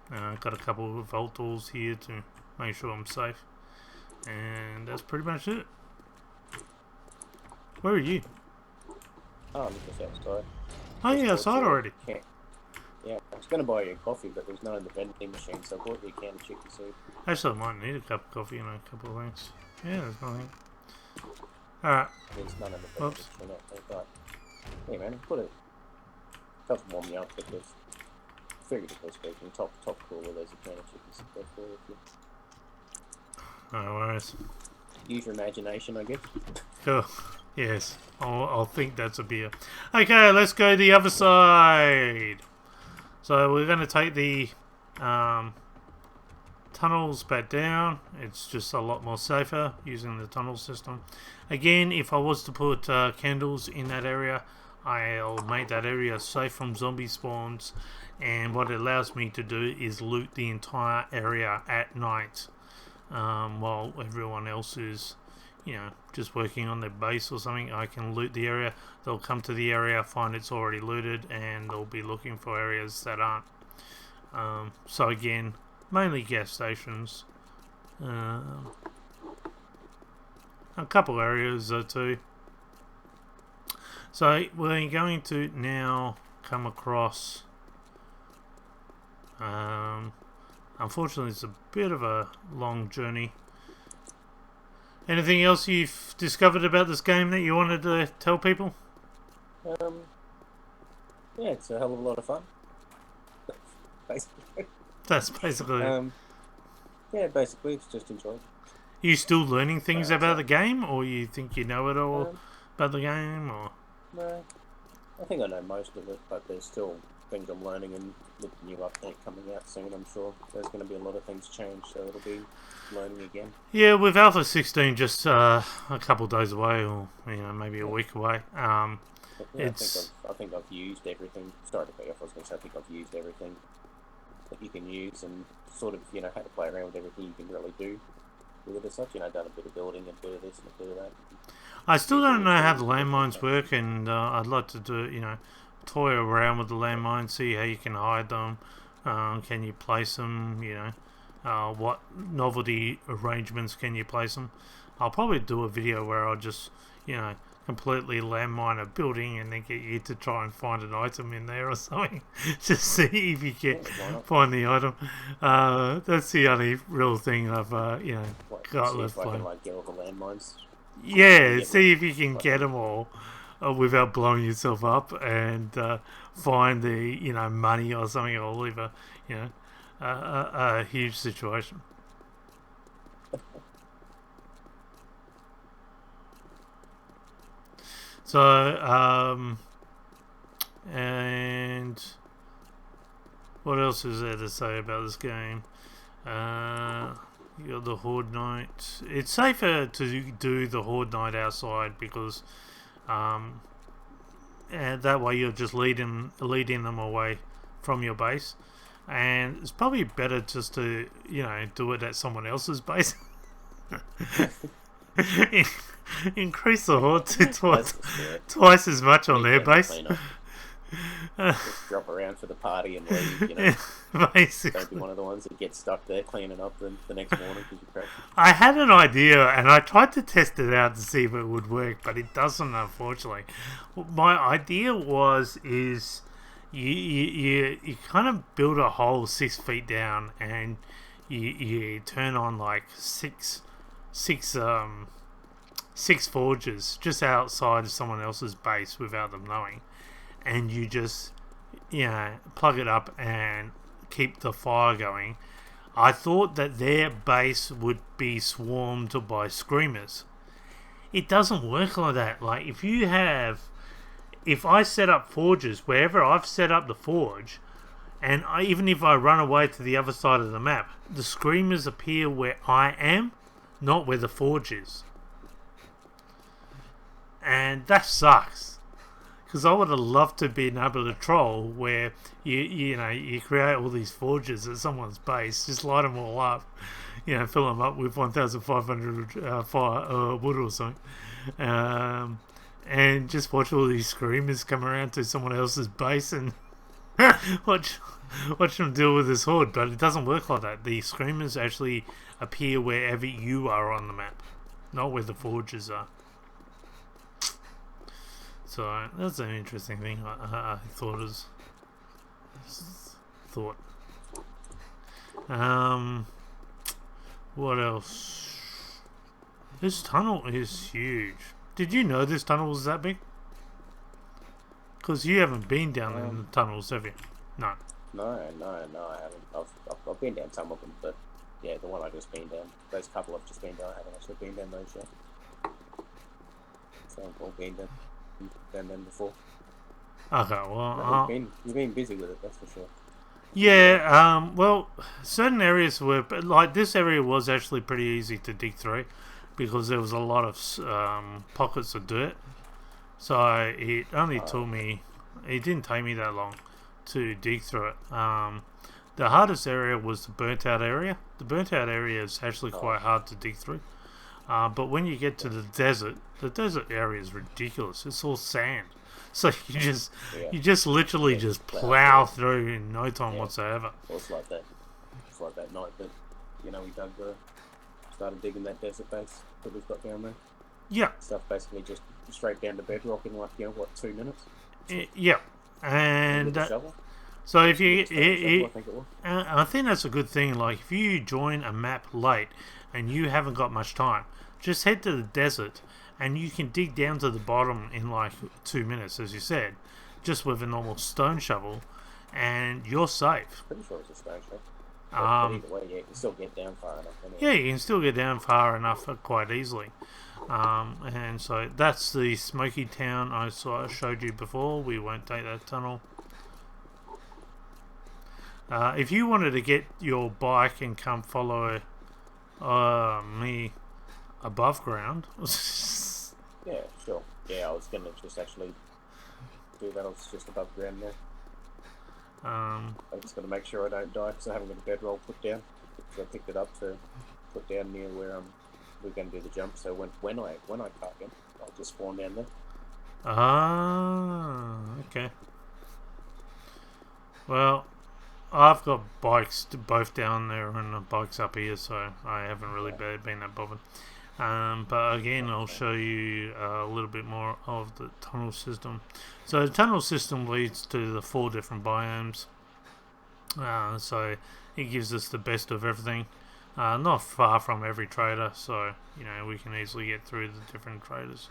Got a couple of vault doors here to make sure I'm safe. And that's pretty much it. Where are you? Oh, I'm just outside. Oh, you're outside already? Yeah, I was going to buy you a coffee, but there's none in the vending machine, so I bought you a can of chicken soup. Actually, I might need a cup of coffee and a couple of things. Yeah, there's nothing. Alright. There's none in the vending machine, I think, but... Hey man, put it... Doesn't warm me up, because... Figuratively speaking, top cooler, there's a can of chicken soup there for you. No worries. Use your imagination, I guess. Cool. Yes, I'll think that's a beer. Okay, let's go the other side. So we're going to take the tunnels back down. It's just a lot more safer using the tunnel system. Again, if I was to put candles in that area, I'll make that area safe from zombie spawns. And what it allows me to do is loot the entire area at night, while everyone else is, just working on their base or something, I can loot the area. They'll come to the area, find it's already looted, and they'll be looking for areas that aren't. So again, mainly gas stations. A couple areas too. So we're going to now come across. Unfortunately, it's a bit of a long journey. Anything else you've discovered about this game that you wanted to tell people? Yeah, it's a hell of a lot of fun. Basically. That's basically it. Yeah, basically, it's just enjoyable. Are you still learning things about the game, or you think you know it all about the game, or? No, I think I know most of it, but there's still things I'm learning, and with the new update coming out soon, I'm sure there's going to be a lot of things changed, so it'll be learning again. Yeah, with Alpha 16 just a couple of days away, or maybe a week away. Yeah, I think I've used everything. Sorry to cut you off. I was going to say I think I've used everything that you can use, and sort of how to play around with everything you can really do with it as such. Done a bit of building and a bit of this and a bit of that. I still don't know how the landmines work, and I'd like to do toy around with the landmines, see how you can hide them. Can you place them? What novelty arrangements can you place them? I'll probably do a video where I'll just completely landmine a building and then get you to try and find an item in there or something. Just see if you can find the item. That's the only real thing I've got left playing. Get all the landmines. Yeah, see if you can get them all without blowing yourself up, and find the money or something, or leave a huge situation. So, and what else is there to say about this game? You got the Horde Night. It's safer to do the Horde Night outside because, and that way you're just leading them away from your base, and it's probably better just to do it at someone else's base. Increase the horde to twice as much on their base. Just drop around for the party and leave, Basically. Don't be one of the ones that gets stuck there cleaning up the next morning because you crashed. I had an idea, and I tried to test it out to see if it would work, but it doesn't, unfortunately. My idea is you kind of build a hole 6 feet down, and you turn on like six forges just outside of someone else's base without them knowing, and you just plug it up and keep the fire going. I thought that their base would be swarmed by screamers. It doesn't work like that. Like if I set up forges wherever I've set up the forge, and even if I run away to the other side of the map, the screamers appear where I am, not where the forge is. And that sucks, because I would have loved to be able to troll where you create all these forges at someone's base, just light them all up, fill them up with 1,500 fire wood or something, and just watch all these screamers come around to someone else's base and watch them deal with this horde. But it doesn't work like that. The screamers actually appear wherever you are on the map, not where the forges are. So that's an interesting thing. I thought. What else? This tunnel is huge. Did you know this tunnel was that big? Because you haven't been down in the tunnels, have you? No. No, I haven't. I've been down some of them, but yeah, the one I've just been down. Those couple I've just been down, I haven't actually been down those yet. So I've all been down them before. Okay, well, you've been busy with it, that's for sure. Yeah, well, certain areas were, but like this area was actually pretty easy to dig through because there was a lot of pockets of dirt. So it only took me, it didn't take me that long to dig through it. The hardest area was the burnt out area. The burnt out area is actually quite hard to dig through. But when you get to the desert area is ridiculous. It's all sand, so you just literally just plow through in no time whatsoever. Well, it's like that. It's like that night that we started digging that desert base that we've got down there. Yeah. Stuff basically just straight down to bedrock in like 2 minutes. Yeah, and so if I think that's a good thing. Like if you join a map late and you haven't got much time, just head to the desert and you can dig down to the bottom in like 2 minutes, as you said, just with a normal stone shovel, and you're safe. Pretty sure it's a stone shovel. But either way, you can still get down far enough. Anyway. Yeah, you can still get down far enough quite easily. And so that's the smoky town I showed you before. We won't take that tunnel. If you wanted to get your bike and come follow me above ground. Yeah, sure. Yeah, I was going to just actually do that. I was just above ground now. I'm just going to make sure I don't die because I haven't got a bedroll put down. So I picked it up to put down near where we're going to do the jump. So when I park in, I'll just spawn down there. Ah, okay. Well, I've got bikes both down there and the bikes up here, so I haven't really been that bothered. But again, I'll show you a little bit more of the tunnel system. So the tunnel system leads to the 4 different biomes. So it gives us the best of everything. Not far from every trader, so we can easily get through the different traders.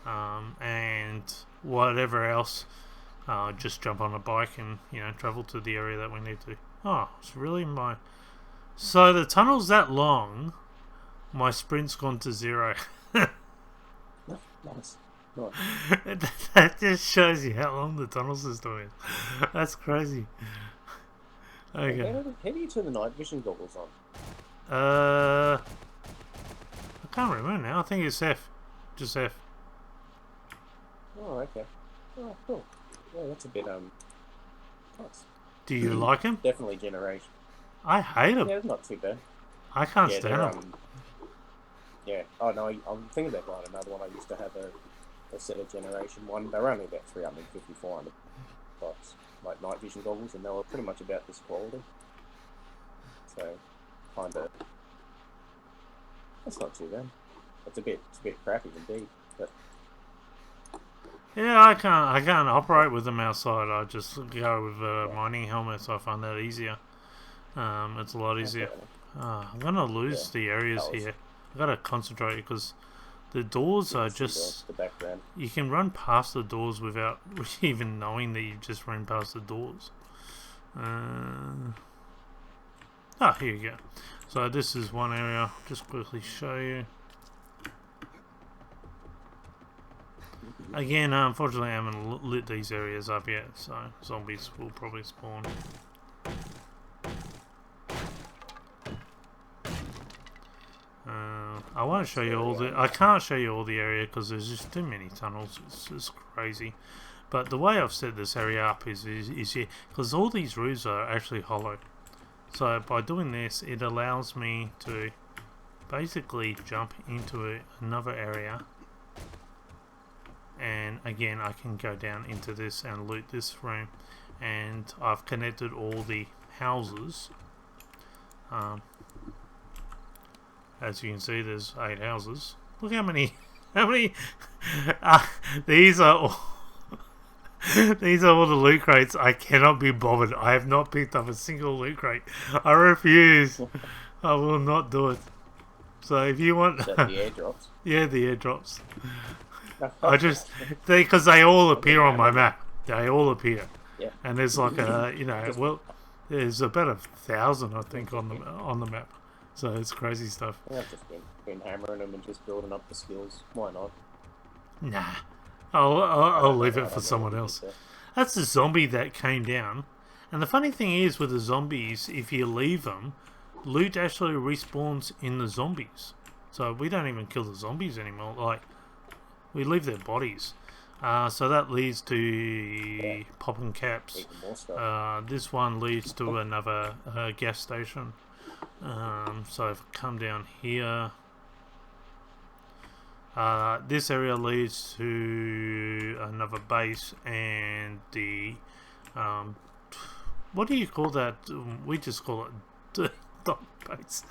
And whatever else, just jump on a bike and travel to the area that we need to. Oh, it's really so the tunnel's that long. My sprint's gone to 0. Nice. That just shows you how long the tunnel system is. That's crazy. Okay. How do you turn the night vision goggles on? I can't remember now. I think it's F. Just F. Oh, okay. Oh, cool. Yeah, that's a bit nice. Do you like him? Definitely generation. I hate him. Yeah, it's not too bad. I can't stand him. Yeah. Oh no, I'm thinking about buying another one. I used to have a set of generation one. They were only about 350, 400 bucks, like night vision goggles, and they were pretty much about this quality. So, kind of, that's not too bad. It's a bit crappy indeed, but. Yeah, I can't operate with them outside. I just go with mining helmets. I find that easier. It's a lot easier. I'm gonna lose the areas here. I gotta concentrate because the doors are just. The background. You can run past the doors without even knowing that you just ran past the doors. Here you go. So this is one area. I'll just quickly show you. Again, unfortunately, I haven't lit these areas up yet, so zombies will probably spawn. I won't show you all the. I can't show you all the area because there's just too many tunnels. It's crazy. But the way I've set this area up is here because all these roofs are actually hollow. So by doing this, it allows me to basically jump into another area. And again, I can go down into this and loot this room. And I've connected all the houses. As you can see, there's 8 houses. Look how many. These are all. These are all the loot crates. I cannot be bothered. I have not picked up a single loot crate. I refuse. I will not do it. So if you want. Is that the airdrops? Yeah, the airdrops. Because they all appear on my map. They all appear. Yeah. And there's like there's about 1,000 I think on the map. So it's crazy stuff. Yeah, I've just been hammering them and just building up the skills. Why not? Nah. I'll leave it for someone else. That's the zombie that came down. And the funny thing is with the zombies, if you leave them, loot actually respawns in the zombies. So we don't even kill the zombies anymore. Like, we leave their bodies. So that leads to popping caps. This one leads to another gas station. So if I come down here, This area leads to another base and the what do you call that? We just call it dog base.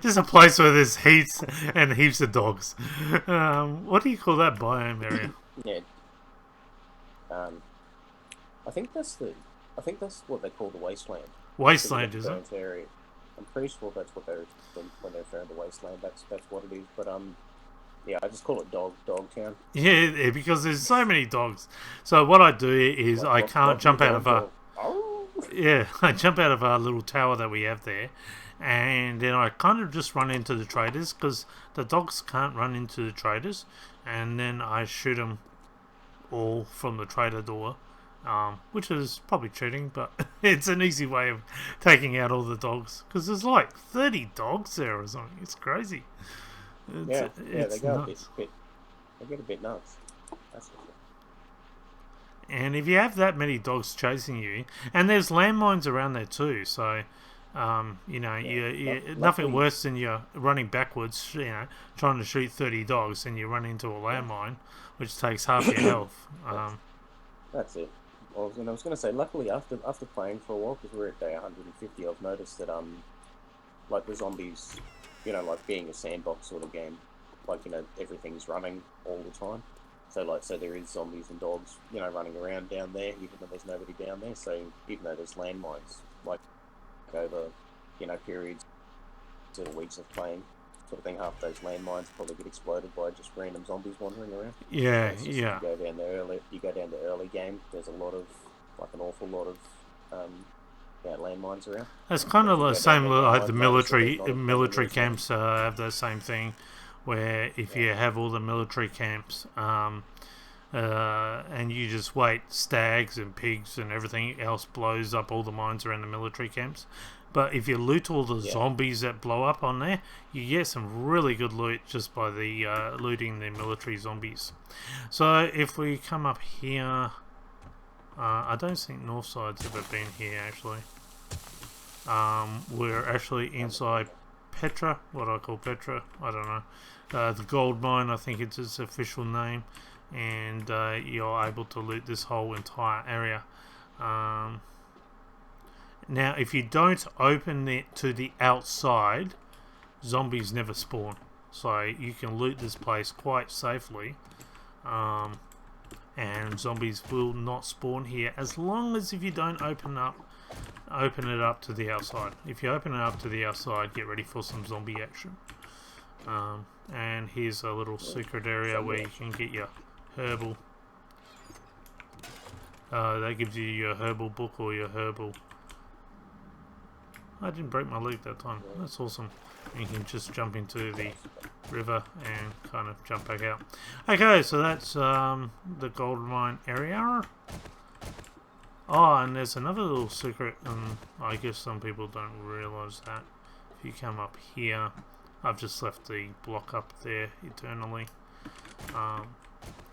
Just a place where there's heaps and heaps of dogs. What do you call that biome area? Yeah. I think that's what they call the wasteland. Wasteland, is it? Area. I'm pretty sure that's what they're when they're referring to wasteland. That's what it is. But yeah, I just call it dog town. Yeah, because there's so many dogs. So what I do is I can't jump out of a I jump out of our little tower that we have there, and then I kind of just run into the traders because the dogs can't run into the traders, and then I shoot them all from the trader door, which is probably cheating, but it's an easy way of taking out all the dogs because there's like 30 dogs there or something. It's crazy. They go they get a bit nuts. That's for sure. And if you have that many dogs chasing you, and there's landmines around there too, so nothing worse than you're running backwards, trying to shoot 30 dogs, and you run into a landmine, which takes half your health. That's it. I was going to say, luckily after playing for a while, because we're at day 150, I've noticed that like the zombies, like being a sandbox sort of game, like everything's running all the time. So there is zombies and dogs, running around down there, even though there's nobody down there. So even though there's landmines, like over, periods or weeks of playing, sort of thing, half those landmines probably get exploded by just random zombies wandering around. Yeah. You go down the early game. There's an awful lot of landmines around. It's kind of the same like the military camps have the same thing. Where if you have all the military camps and you just wait, stags and pigs and everything else blows up all the mines around the military camps. But if you loot all the zombies that blow up on there, you get some really good loot just by the looting the military zombies. So if we come up here, I don't think Northside's ever been here actually. We're actually inside Petra, what I call Petra, I don't know. The gold mine, I think it's its official name, and you're able to loot this whole entire area. Now, if you don't open it to the outside, zombies never spawn, so you can loot this place quite safely, and zombies will not spawn here as long as if you don't open it up to the outside. If you open it up to the outside, get ready for some zombie action. And here's a little secret area where you can get your herbal. That gives you your herbal book or your herbal. I didn't break my leg that time. That's awesome. You can just jump into the river and kind of jump back out. Okay, so that's the gold mine area. Oh, and there's another little secret, and I guess some people don't realise that. If you come up here, I've just left the block up there eternally,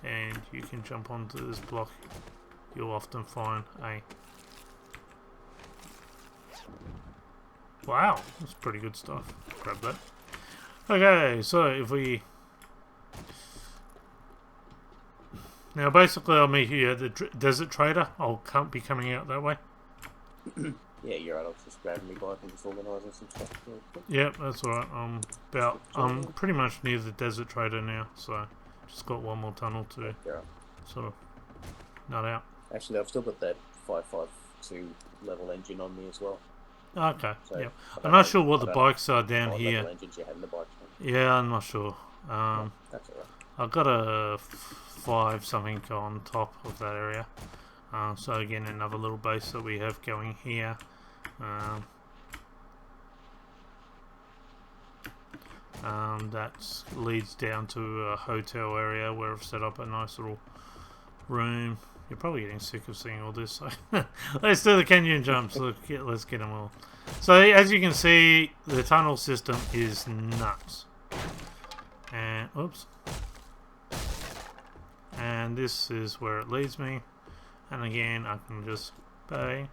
and you can jump onto this block. You'll often find a... Wow, that's pretty good stuff. Grab that. Okay, so if we... Now basically I'll meet you at the Desert Trader. I'll be coming out that way. Yeah, you're right. I was just grabbing me bike and just organising some stuff. Yep, that's alright. I'm pretty much near the Desert Trader now, so just got one more tunnel to sort of nut out. Actually, I've still got that 552 level engine on me as well. Okay, so yeah. I'm not sure what the bikes are down here. Level engines you had in the bike. Yeah, I'm not sure. That's alright. I've got a 5 something on top of that area. So again, another little base that we have going here. That leads down to a hotel area where I've set up a nice little room. You're probably getting sick of seeing all this, so let's do the canyon jumps. Let's get them all. So as you can see, the tunnel system is nuts. And oops. And this is where it leads me. And again, I can just pay.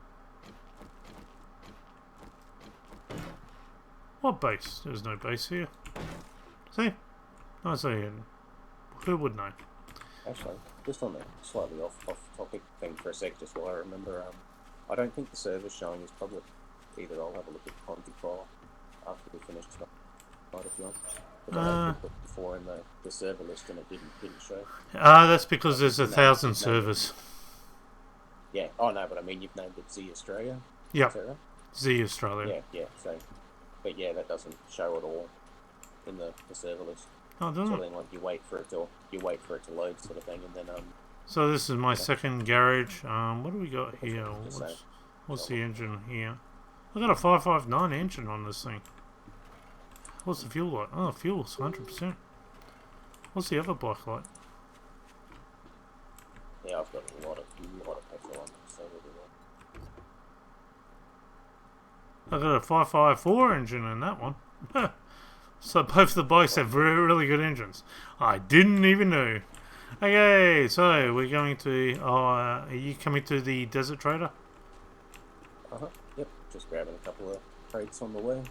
What base? There's no base here. See? Nice again. Who would know? Actually, just on the slightly off topic thing for a sec, just while I remember, I don't think the server's showing as public either. I'll have a look at the config file after we finish tonight if you want. But I had it before in the server list and it didn't show. That's because there's 1,000 servers. Yeah. Oh no, but I mean you've named it Z Australia. Yep. Is that right? Z Australia. Yeah. So, but yeah, that doesn't show at all in the server list. Oh, doesn't so then, like, you wait for it to load, sort of thing, and then So this is my second garage. What do we got here? What's the engine here? I got a 559 engine on this thing. What's the fuel like? Oh, fuel's 100%. What's the other bike like? Yeah, I've got a lot of petrol on this, so it'll be I got a 554 engine in that one. So both the bikes have really good engines. I didn't even know. Okay, so we're going to... are you coming to the Desert Trader? Yep, just grabbing a couple of crates on the way.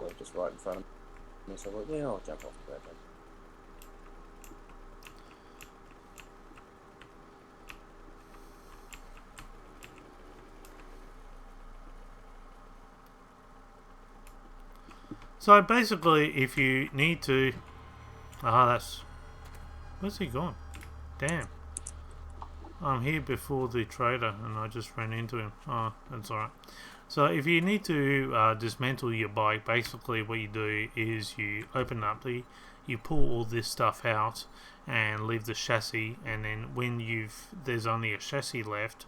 They're just right in front of me, so like, yeah, I'll jump off and grab them. So basically, if you need to... that's... Where's he gone? Damn. I'm here before the trader and I just ran into him. Oh, that's alright. So if you need to dismantle your bike, basically what you do is you open up you pull all this stuff out and leave the chassis, and then when there's only a chassis left,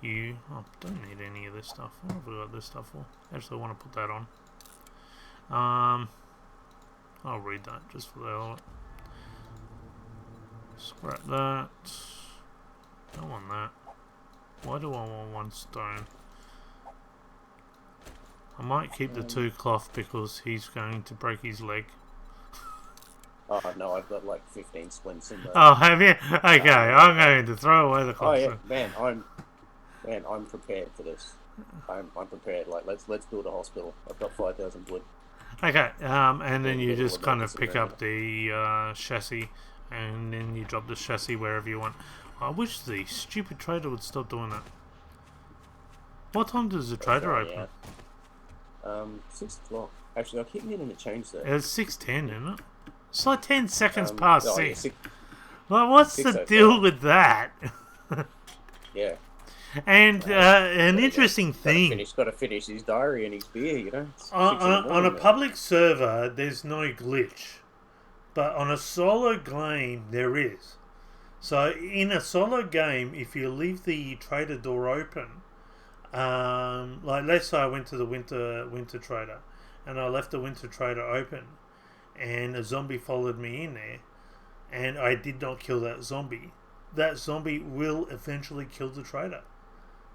you... Oh, don't need any of this stuff. What have I got this stuff for? Actually, I want to put that on. I'll read that just for the hell of it. Scrap that. Don't want that. Why do I want one stone? I might keep the 2 cloth because he's going to break his leg. Oh no, I've got like 15 splints in there. Oh, have you? Okay, I'm going to throw away the cloth. Oh yeah, man, I'm prepared for this. I'm prepared. Like let's build a hospital. I've got 5,000 wood. Okay, and then you just kind of pick up the chassis, and then you drop the chassis wherever you want. I wish the stupid trader would stop doing that. What time does the trader open? 6 o'clock. Actually, I keep meaning to change that. It's 6:10, isn't it? It's like 10 seconds past 6. Yeah, Like, what's the deal with that? Yeah. And an interesting thing. Got to finish his diary and his beer, you know. On a public server, there's no glitch, but on a solo game, there is. So in a solo game, if you leave the trader door open, like let's say I went to the winter trader, and I left the winter trader open, and a zombie followed me in there, and I did not kill that zombie will eventually kill the trader.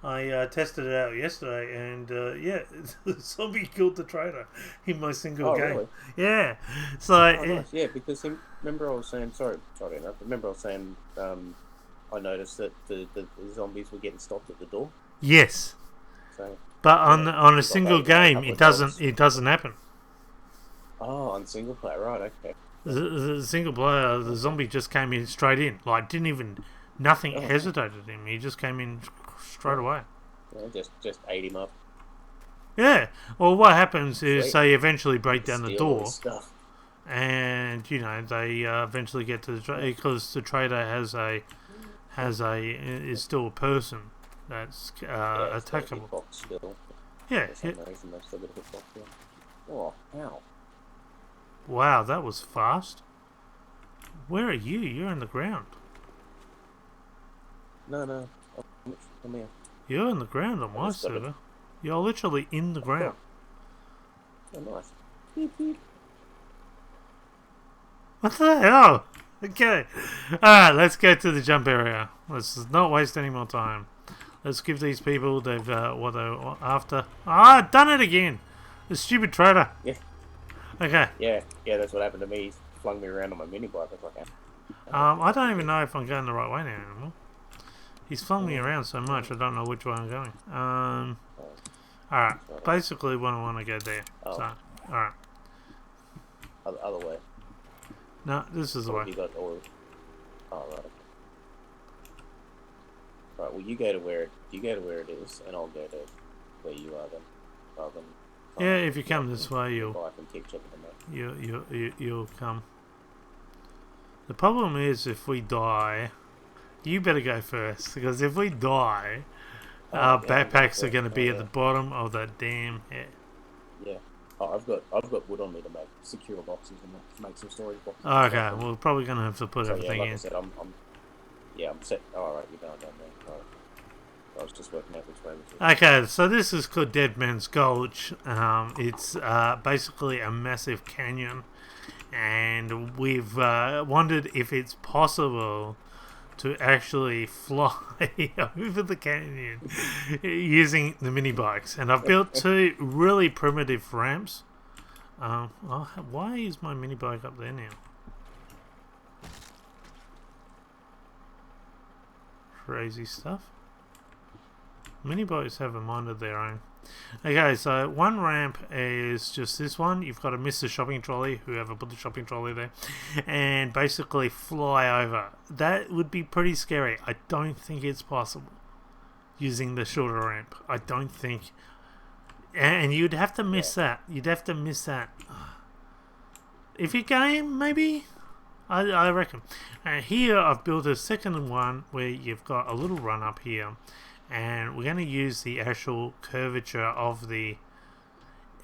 I tested it out yesterday, and yeah, the zombie killed the trader in my single game. Really? Yeah, so nice. Yeah, because remember I was saying sorry to interrupt. Remember I was saying I noticed that the zombies were getting stopped at the door. Yes, so, but on a single game, it doesn't happen. Oh, on single player, right? Okay. The single player, the zombie just came in straight in, like nothing hesitated him. He just came in straight away. Yeah, just ate him up. Yeah. Well, what happens is they eventually break down the door, and they eventually get to the trader, because the trader is still a person that's attackable. Yeah. Oh, ow. Wow, that was fast. Where are you? You're on the ground. No. Come here. You're on the ground on my server. You're literally in the ground. Oh, nice. Beep, beep. What the hell? Okay. Alright, let's go to the jump area. Let's not waste any more time. Let's give these people what they're after. Ah, done it again. The stupid trader. Yeah. Okay. Yeah, that's what happened to me. He flung me around on my mini bike. I was like, I don't even know if I'm going the right way now anymore. He's flung me around so much, I don't know which way I'm going. Alright, basically when I want to go there. Oh. So, alright. Other way. No, this is the Or way. have you got or? Oh right. Okay. Right. Well, you go to where it is, and I'll go to where you are then, rather than trying Yeah, to if you walk come this way, the bike and keep checking them out. you'll come. The problem is if we die, you better go first because if we die, Oh our yeah, I'm going backpacks are first. going to Oh be at yeah, the bottom of that damn hit. yeah. Oh, I've got wood on me to make secure boxes and make some storage boxes and stuff. Okay, And we're probably going to have to put so yeah, everything like I in. said, I'm yeah, I'm set. Oh, all right, you're going down there. All right. I was just working out which way was it. Okay, so this is called Deadman's Gulch. It's basically a massive canyon, and we've wondered if it's possible to actually fly over the canyon using the mini bikes. And I've built two really primitive ramps. Why is my mini bike up there now? Crazy stuff. Mini bikes have a mind of their own. Okay, so one ramp is just this one. You've got to miss the shopping trolley, whoever put the shopping trolley there, and basically fly over. That would be pretty scary. I don't think it's possible using the shorter ramp. I don't think. And you'd have to miss Yeah. that. You'd have to miss that. If you game, maybe? I reckon. Here I've built a second one where you've got a little run up here. And we're going to use the actual curvature of the...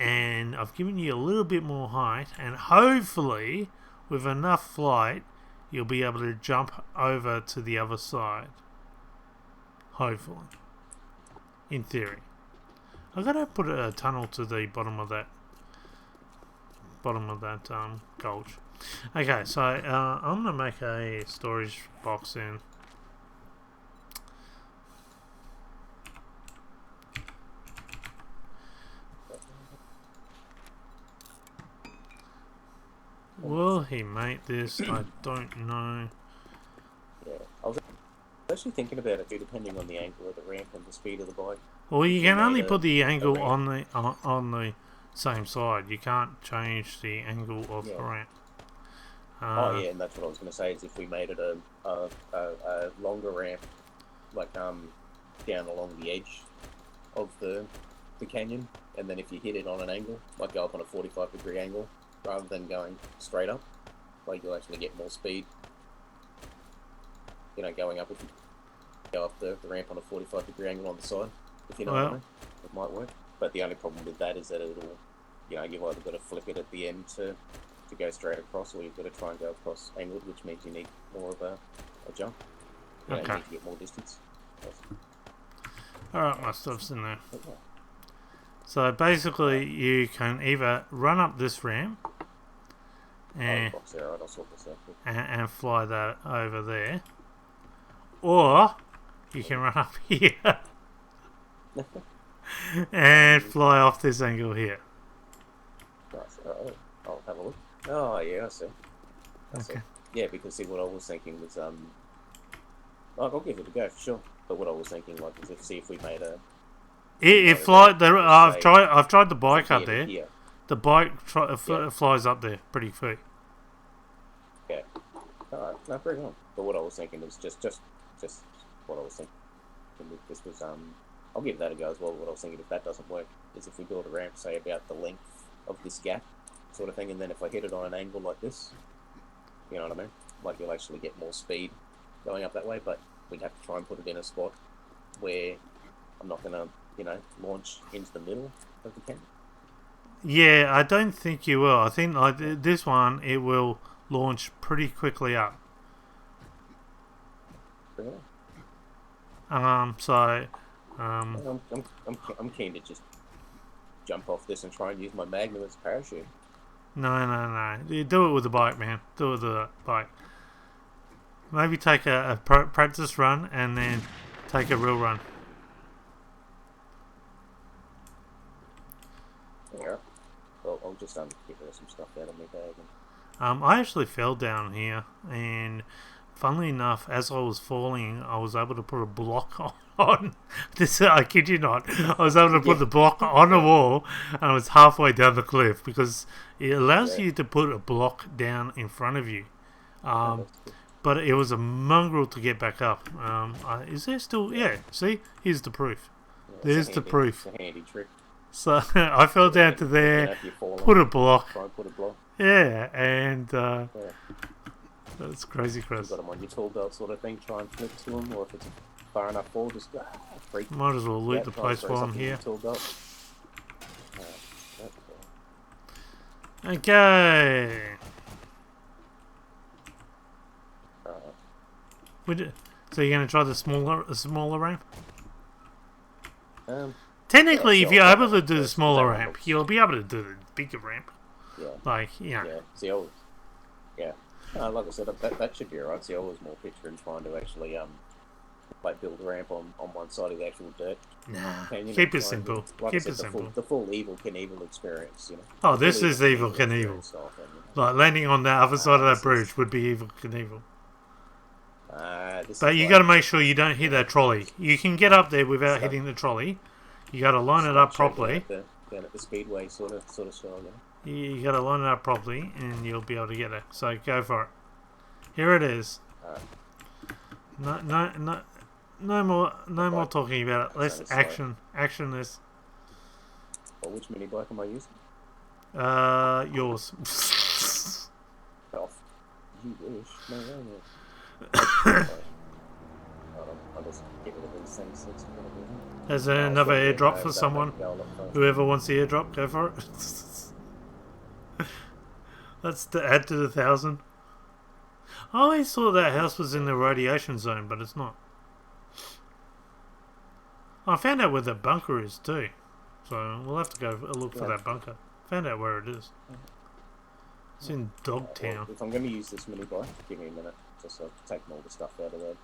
And I've given you a little bit more height. And hopefully, with enough flight, you'll be able to jump over to the other side. Hopefully. In theory. I've got to put a tunnel to the bottom of that gulch. Okay, so I'm going to make a storage box in. Will he make this? I don't know. Yeah. I was actually thinking about it, depending on the angle of the ramp and the speed of the bike. Well, you can only put the A angle ramp. on the same side. You can't change the angle of the Yeah. ramp. Oh yeah, and that's what I was going to say. Is if we made it a longer ramp, like down along the edge of the canyon, and then if you hit it on an angle, like go up on a 45-degree angle, rather than going straight up, like you'll actually get more speed. You know, going up if you go up the ramp on a 45-degree angle on the side, if you know what I mean, it might work. But the only problem with that is that it'll, you know, you've either got to flip it at the end to go straight across, or you've got to try and go across angled, which means you need more of a jump. You know, you need to get more distance. Alright, my stuff's in there. Okay. So basically, you can either run up this ramp and fly that over there, or you can run up here and fly off this angle here. Nice. Alright, I'll have a look. Oh yeah, I see. Okay. Yeah, because see, what I was thinking was I'll give it a go for sure. But what I was thinking, like, is if we made a I've tried the bike up there. Here. The bike flies up there pretty quick. Yeah. Alright, no, pretty on. But what I was thinking is just what I was thinking. This was I'll give that a go as well. What I was thinking, if that doesn't work, is if we build a ramp, say about the length of this gap, sort of thing, and then if I hit it on an angle like this, you know what I mean? Like you'll actually get more speed going up that way, but we'd have to try and put it in a spot where I'm not gonna, you know, launch into the middle of the canyon. Yeah, I don't think you will. I think like this one, it will launch pretty quickly up. Yeah. I'm keen to just jump off this and try and use my Magnum as a parachute. No. You do it with the bike, man. Do it with the bike. Maybe take a practice run and then take a real run. Yeah. Well, I'll just get rid of some stuff out of my bag. I actually fell down here, and funnily enough, as I was falling, I was able to put a block on. This, I kid you not. I was able to put the block on a wall, and I was halfway down the cliff because it allows you to put a block down in front of you. But it was a mongrel to get back up. Is there still? Yeah. See, here's the proof. There's the proof. It's a handy trick. So I fell down to there, put a block. Try and put a block. Yeah, and that's crazy, Chris. You've got them on your tool belt sort of thing. Try and flip to them, or if it's a far enough fall, just go. Freak. Might as well loot the place while I'm here. Tool belt. Okay. So you're going to try the smaller ramp? Technically, if you're able to do the smaller ramp, you'll be able to do the bigger ramp. Yeah. Like, yeah. Yeah. See, like I said, that should be alright. See, I was more picturing trying to actually like build a ramp on one side of the actual dirt. Nah. Canyon, keep it simple. Like keep I said, it simple. The full Evil Knievel experience, you know. Oh, this is Evil Knievel. Like landing on the other side of that bridge would be Evil Knievel. But you got to make sure you don't hit that trolley. You can get up there without hitting the trolley. You got to line it up properly. Down at the speedway sort of style. Yeah. You got to line it up properly, and you'll be able to get it. So go for it. Here it is. No more talking about it. Less action. Action this. Well, which mini bike am I using? Yours. Oh, you wish. No. I'll just get rid of these things. There's another airdrop for someone. Whoever wants the airdrop, go for it. That's to add to the 1,000. I always thought that house was in the radiation zone, but it's not. I found out where the bunker is too. So we'll have to go look for that bunker. Found out where it is. It's in Dogtown. Well, if I'm going to use this mini bike, give me a minute. Just so taking all the stuff out of there.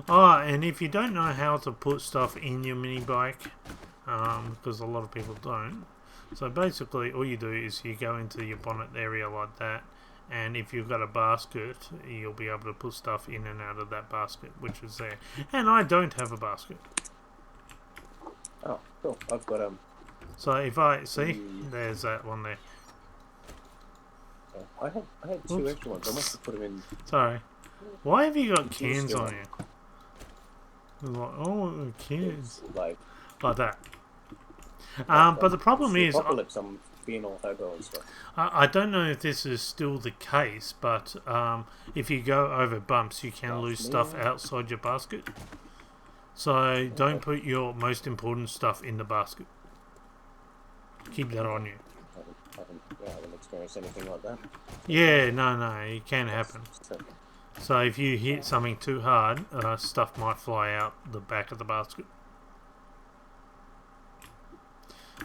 Oh, and if you don't know how to put stuff in your mini bike, because a lot of people don't, so basically all you do is you go into your bonnet area like that, and if you've got a basket, you'll be able to put stuff in and out of that basket, which is there. And I don't have a basket. Oh, cool. I've got So if I see, there's that one there. I had two extra ones. I must have put them in. Sorry. Why have you got cans on you? Like, oh, cans. Like that. But the problem is, apocalypse, I'm being all hobo and stuff. I don't know if this is still the case, but if you go over bumps, you can lose stuff outside your basket. So don't put your most important stuff in the basket. Keep that on you. I haven't experienced anything like that. Yeah, no, it can happen. So if you hit something too hard, stuff might fly out the back of the basket.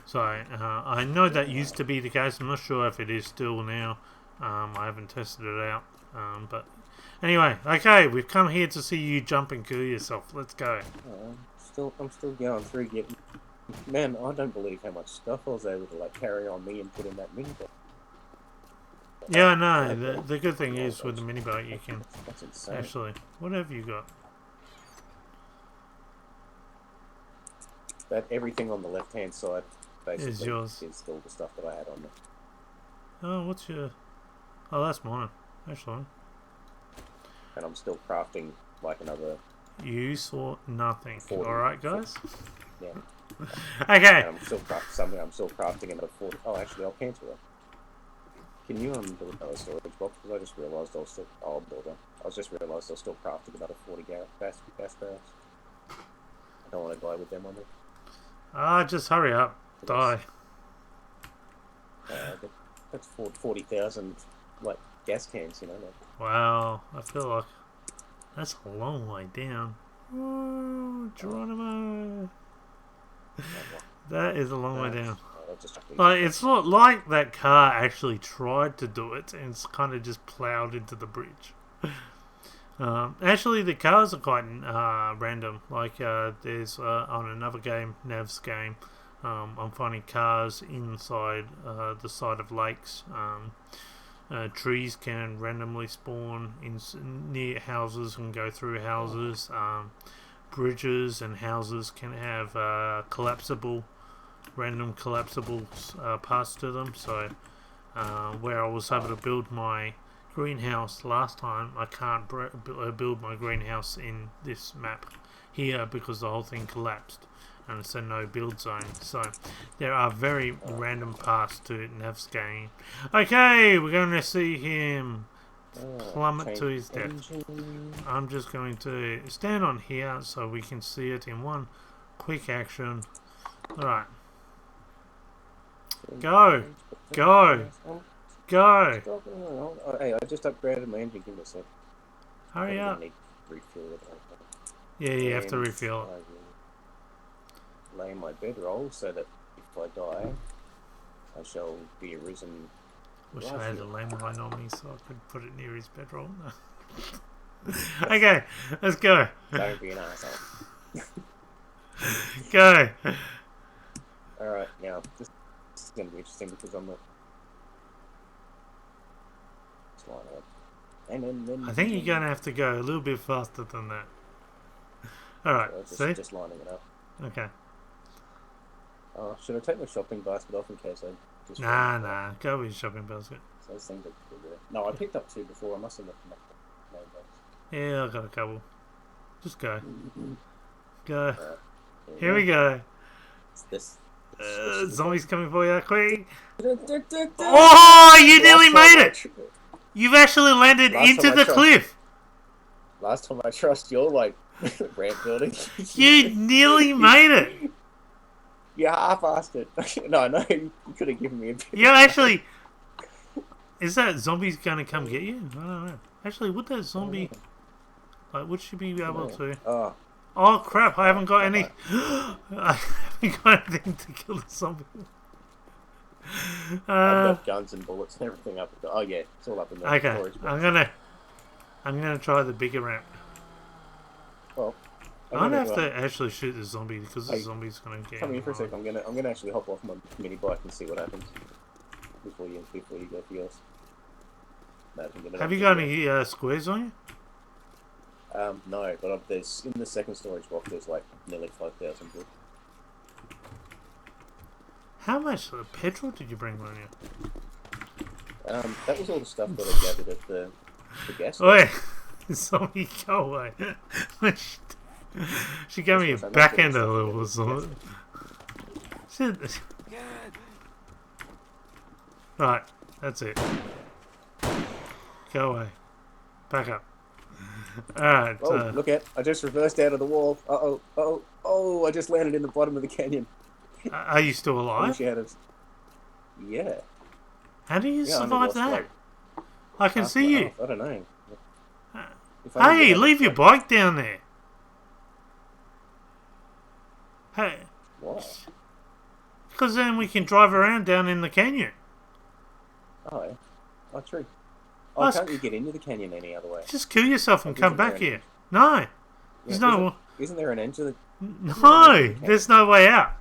So I know that used to be the case. I'm not sure if it is still now. I haven't tested it out. But anyway, okay, we've come here to see you jump and kill yourself. Let's go. I'm still going through getting. Man, I don't believe how much stuff I was able to like carry on me and put in that mini bike. Yeah, I know. The good thing is with the mini bike you can actually. What have you got? That everything on the left hand side basically is yours. Is all the stuff that I had on there. Oh, what's your? Oh, that's mine. Actually. And I'm still crafting like another. You saw nothing. All right, guys. Yeah. Okay. And I'm still crafting another 40. Oh, actually, I'll cancel it. Can you build another storage box? Because I just realised I was still. Oh, I'll build one. I just realised I was still crafting another 40 gas barrels. I don't want to die with them on it. Just hurry up. Die. That's 40,000 like gas cans, you know. Like. Wow, I feel like that's a long way down. Whoa, Geronimo. That is a long way down. Like, it's not like that car actually tried to do it and it's kind of just ploughed into the bridge. Actually, the cars are quite random. Like, there's on another game, Nav's game, I'm finding cars inside the side of lakes. trees can randomly spawn near houses and go through houses. Bridges and houses can have random collapsible parts to them. So where I was able to build my greenhouse last time, I can't build my greenhouse in this map here because the whole thing collapsed and it's a no build zone. So there are very random paths to navigating. Okay, we're going to see him plummet to his death. I'm just going to stand on here so we can see it in one quick action. Alright. Go! Go! Go! Oh, hey, I just upgraded my engine. Give me a sec. Hurry up. Need to refuel it. Yeah, you have to refuel it. I will lay my bedroll so that if I die, I shall be arisen. Wish I had a landmine on me so I could put it near his bedroll. No. Okay, let's go. Don't be an asshole. Go. Alright, now, this is going to be interesting because I'm not... And then I think you're going to have to go a little bit faster than that. Alright, see? Just lining it up. Okay. Should I take my shopping basket off in case I just... Nah, go with your shopping basket. So those things are good. No, I picked up 2 before. I must have left them up. Yeah, I've got a couple. Just go. Go. Here we we go. This. Zombies coming for you, quick. Oh, you nearly made it! You've actually landed into the cliff. Last time I trust your, like, ramp building. You nearly made it. You half-assed it. No, you could have given me a bit. Yeah, actually... Is that zombies going to come get you? I don't know. Actually, would that zombie... Like, would she be able to... Oh, crap, I haven't got any... I haven't got anything to kill the zombie. I've got guns and bullets and everything up. Oh, yeah, it's all up in there. Okay, I'm gonna try the bigger ramp. Well... I'm gonna have to actually shoot the zombie because the zombie's gonna get... Come here for a sec. I'm gonna actually hop off my mini bike and see what happens before you go for yours. Have you got any squares on you? No, but there's in the second storage box. There's like nearly 5,000 wood. How much petrol did you bring on you? That was all the stuff that I gathered at the gas station. Wait, zombie, go away. She gave me a backhand a little or something. Right, that's it. Go away. Back up. Alright. Oh, look at! I just reversed out of the wall. Oh! I just landed in the bottom of the canyon. Are you still alive? Yeah. How do you survive that? Like, I can see you. I don't know. Hey, leave your bike down there. Hey. What? Because then we can drive around down in the canyon. Oh, yeah. Oh, true. Oh, can't you get into the canyon any other way? Just kill yourself and come back here. No. There's no... Isn't there an engine? No, there's no way out.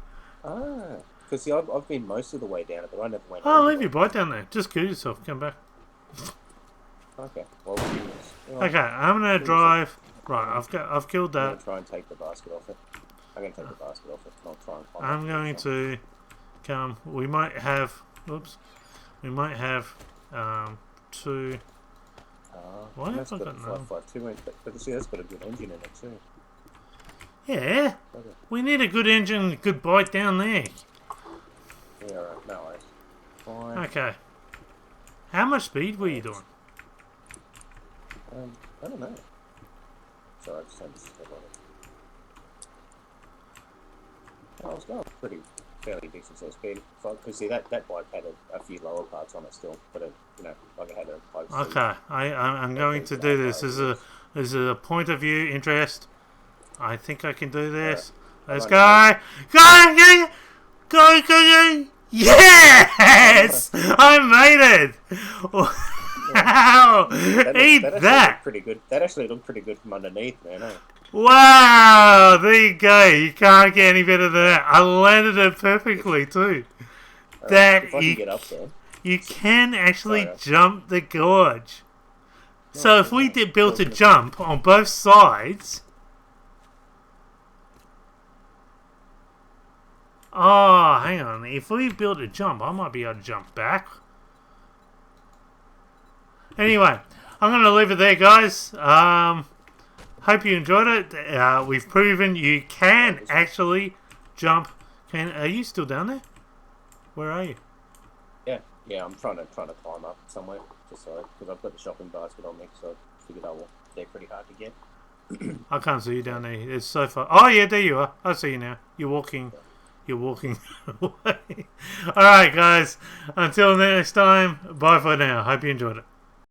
Ah. Because, see, I've been most of the way down it, but I never went... Oh, leave your bike down there. Just kill yourself. Come back. Okay. Well, okay, I'm going to drive... Right, I've killed that. I'm going to try and take the basket off it. I'm going to take the basket off it. And I'll try and find I'm going to come... We might have... Oops. We might have... 2... Why have I got no? 552, but see, that's got a good engine in it too. Yeah, okay. We need a good engine, good bike down there. Yeah, alright, no worries. Fine. Okay. How much speed were you doing? I don't know. Sorry, I just had to step on it. I was going pretty fairly decent sort of speed. Because see, that bike had a few lower parts on it still, but like it had a high speed. Okay, I'm going to do this. As a point of view interest. I think I can do this. Let's go! Go! Yes! I made it! Wow! Eat that! Pretty good. That actually looked pretty good from underneath, man. Eh? Wow! There you go. You can't get any better than that. I landed it perfectly too. If I can get up there. You can actually Sorry. jump the gorge. So if we built a Built it. jump on both sides... Oh, hang on. If we built a jump, I might be able to jump back. Anyway, I'm going to leave it there, guys. Hope you enjoyed it. We've proven you can actually jump. Are you still down there? Where are you? Yeah, I'm trying to climb up somewhere, just so because I've got the shopping basket on me, so I figured they're pretty hard to get. I can't see you down there. It's so far. Oh yeah, there you are. I see you now. You're walking. You're walking away. All right, guys. Until next time. Bye for now. Hope you enjoyed it.